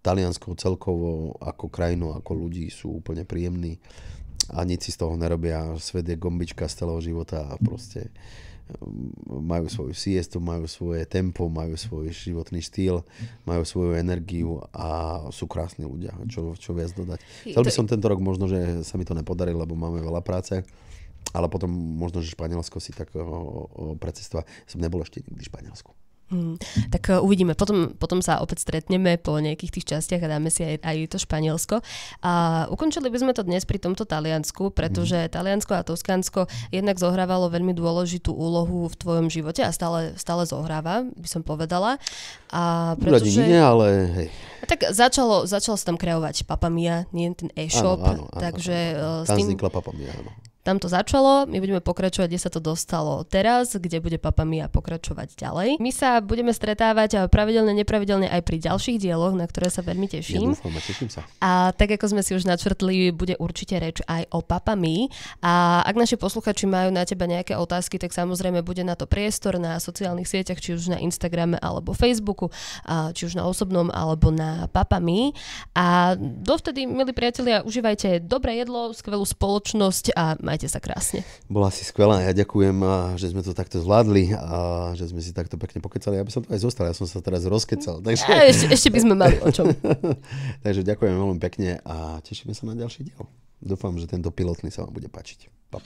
Taliansko celkovo ako krajinu, ako ľudí sú úplne príjemní a nič si z toho nerobia. Svet je gombička z celého života a proste majú svoju siestu, majú svoje tempo, majú svoj životný štýl, majú svoju energiu a sú krásni ľudia. Čo viac dodať. Chcel by som tento rok možno, že sa mi to nepodarilo, lebo máme veľa práce, ale potom možno, že Španielsko si tak precestovať. Som nebol ešte nikdy v Španielsku. Tak uvidíme. Potom sa opäť stretneme po nejakých tých častiach a dáme si aj to Španielsko. A ukončili by sme to dnes pri tomto Taliansku, pretože Taliansko a Toskánsko jednak zohrávalo veľmi dôležitú úlohu v tvojom živote a stále zohráva, by som povedala. A pretože... Nie, ale hej. Tak začalo sa tam kreovať Papa Mia, nie ten e-shop. Áno, takže tam vznikla Papa Mia, áno. Tam to začalo, my budeme pokračovať, kde sa to dostalo teraz, kde bude Papa Mia pokračovať ďalej. My sa budeme stretávať pravidelne, nepravidelne aj pri ďalších dieloch, na ktoré sa veľmi teším. Ja dúfam, teším sa. A tak ako sme si už načrtli, bude určite reč aj o Papa Mii. A ak naši posluchači majú na teba nejaké otázky, tak samozrejme bude na to priestor na sociálnych sieťach, či už na Instagrame alebo Facebooku, či už na osobnom alebo na Papa Mii. A dovtedy, milí priatelia, užívajte dobré jedlo, skvelú spoločnosť a majte sa krásne. Bola si skvelá, ja ďakujem, že sme to takto zvládli a že sme si takto pekne pokecali. Ja by som to aj zostal, ja som sa teraz rozkecal. Takže... Ešte by sme mali o čom. Takže ďakujem veľmi pekne a tešíme sa na ďalší diel. Dúfam, že tento pilotný sa vám bude páčiť. Pa.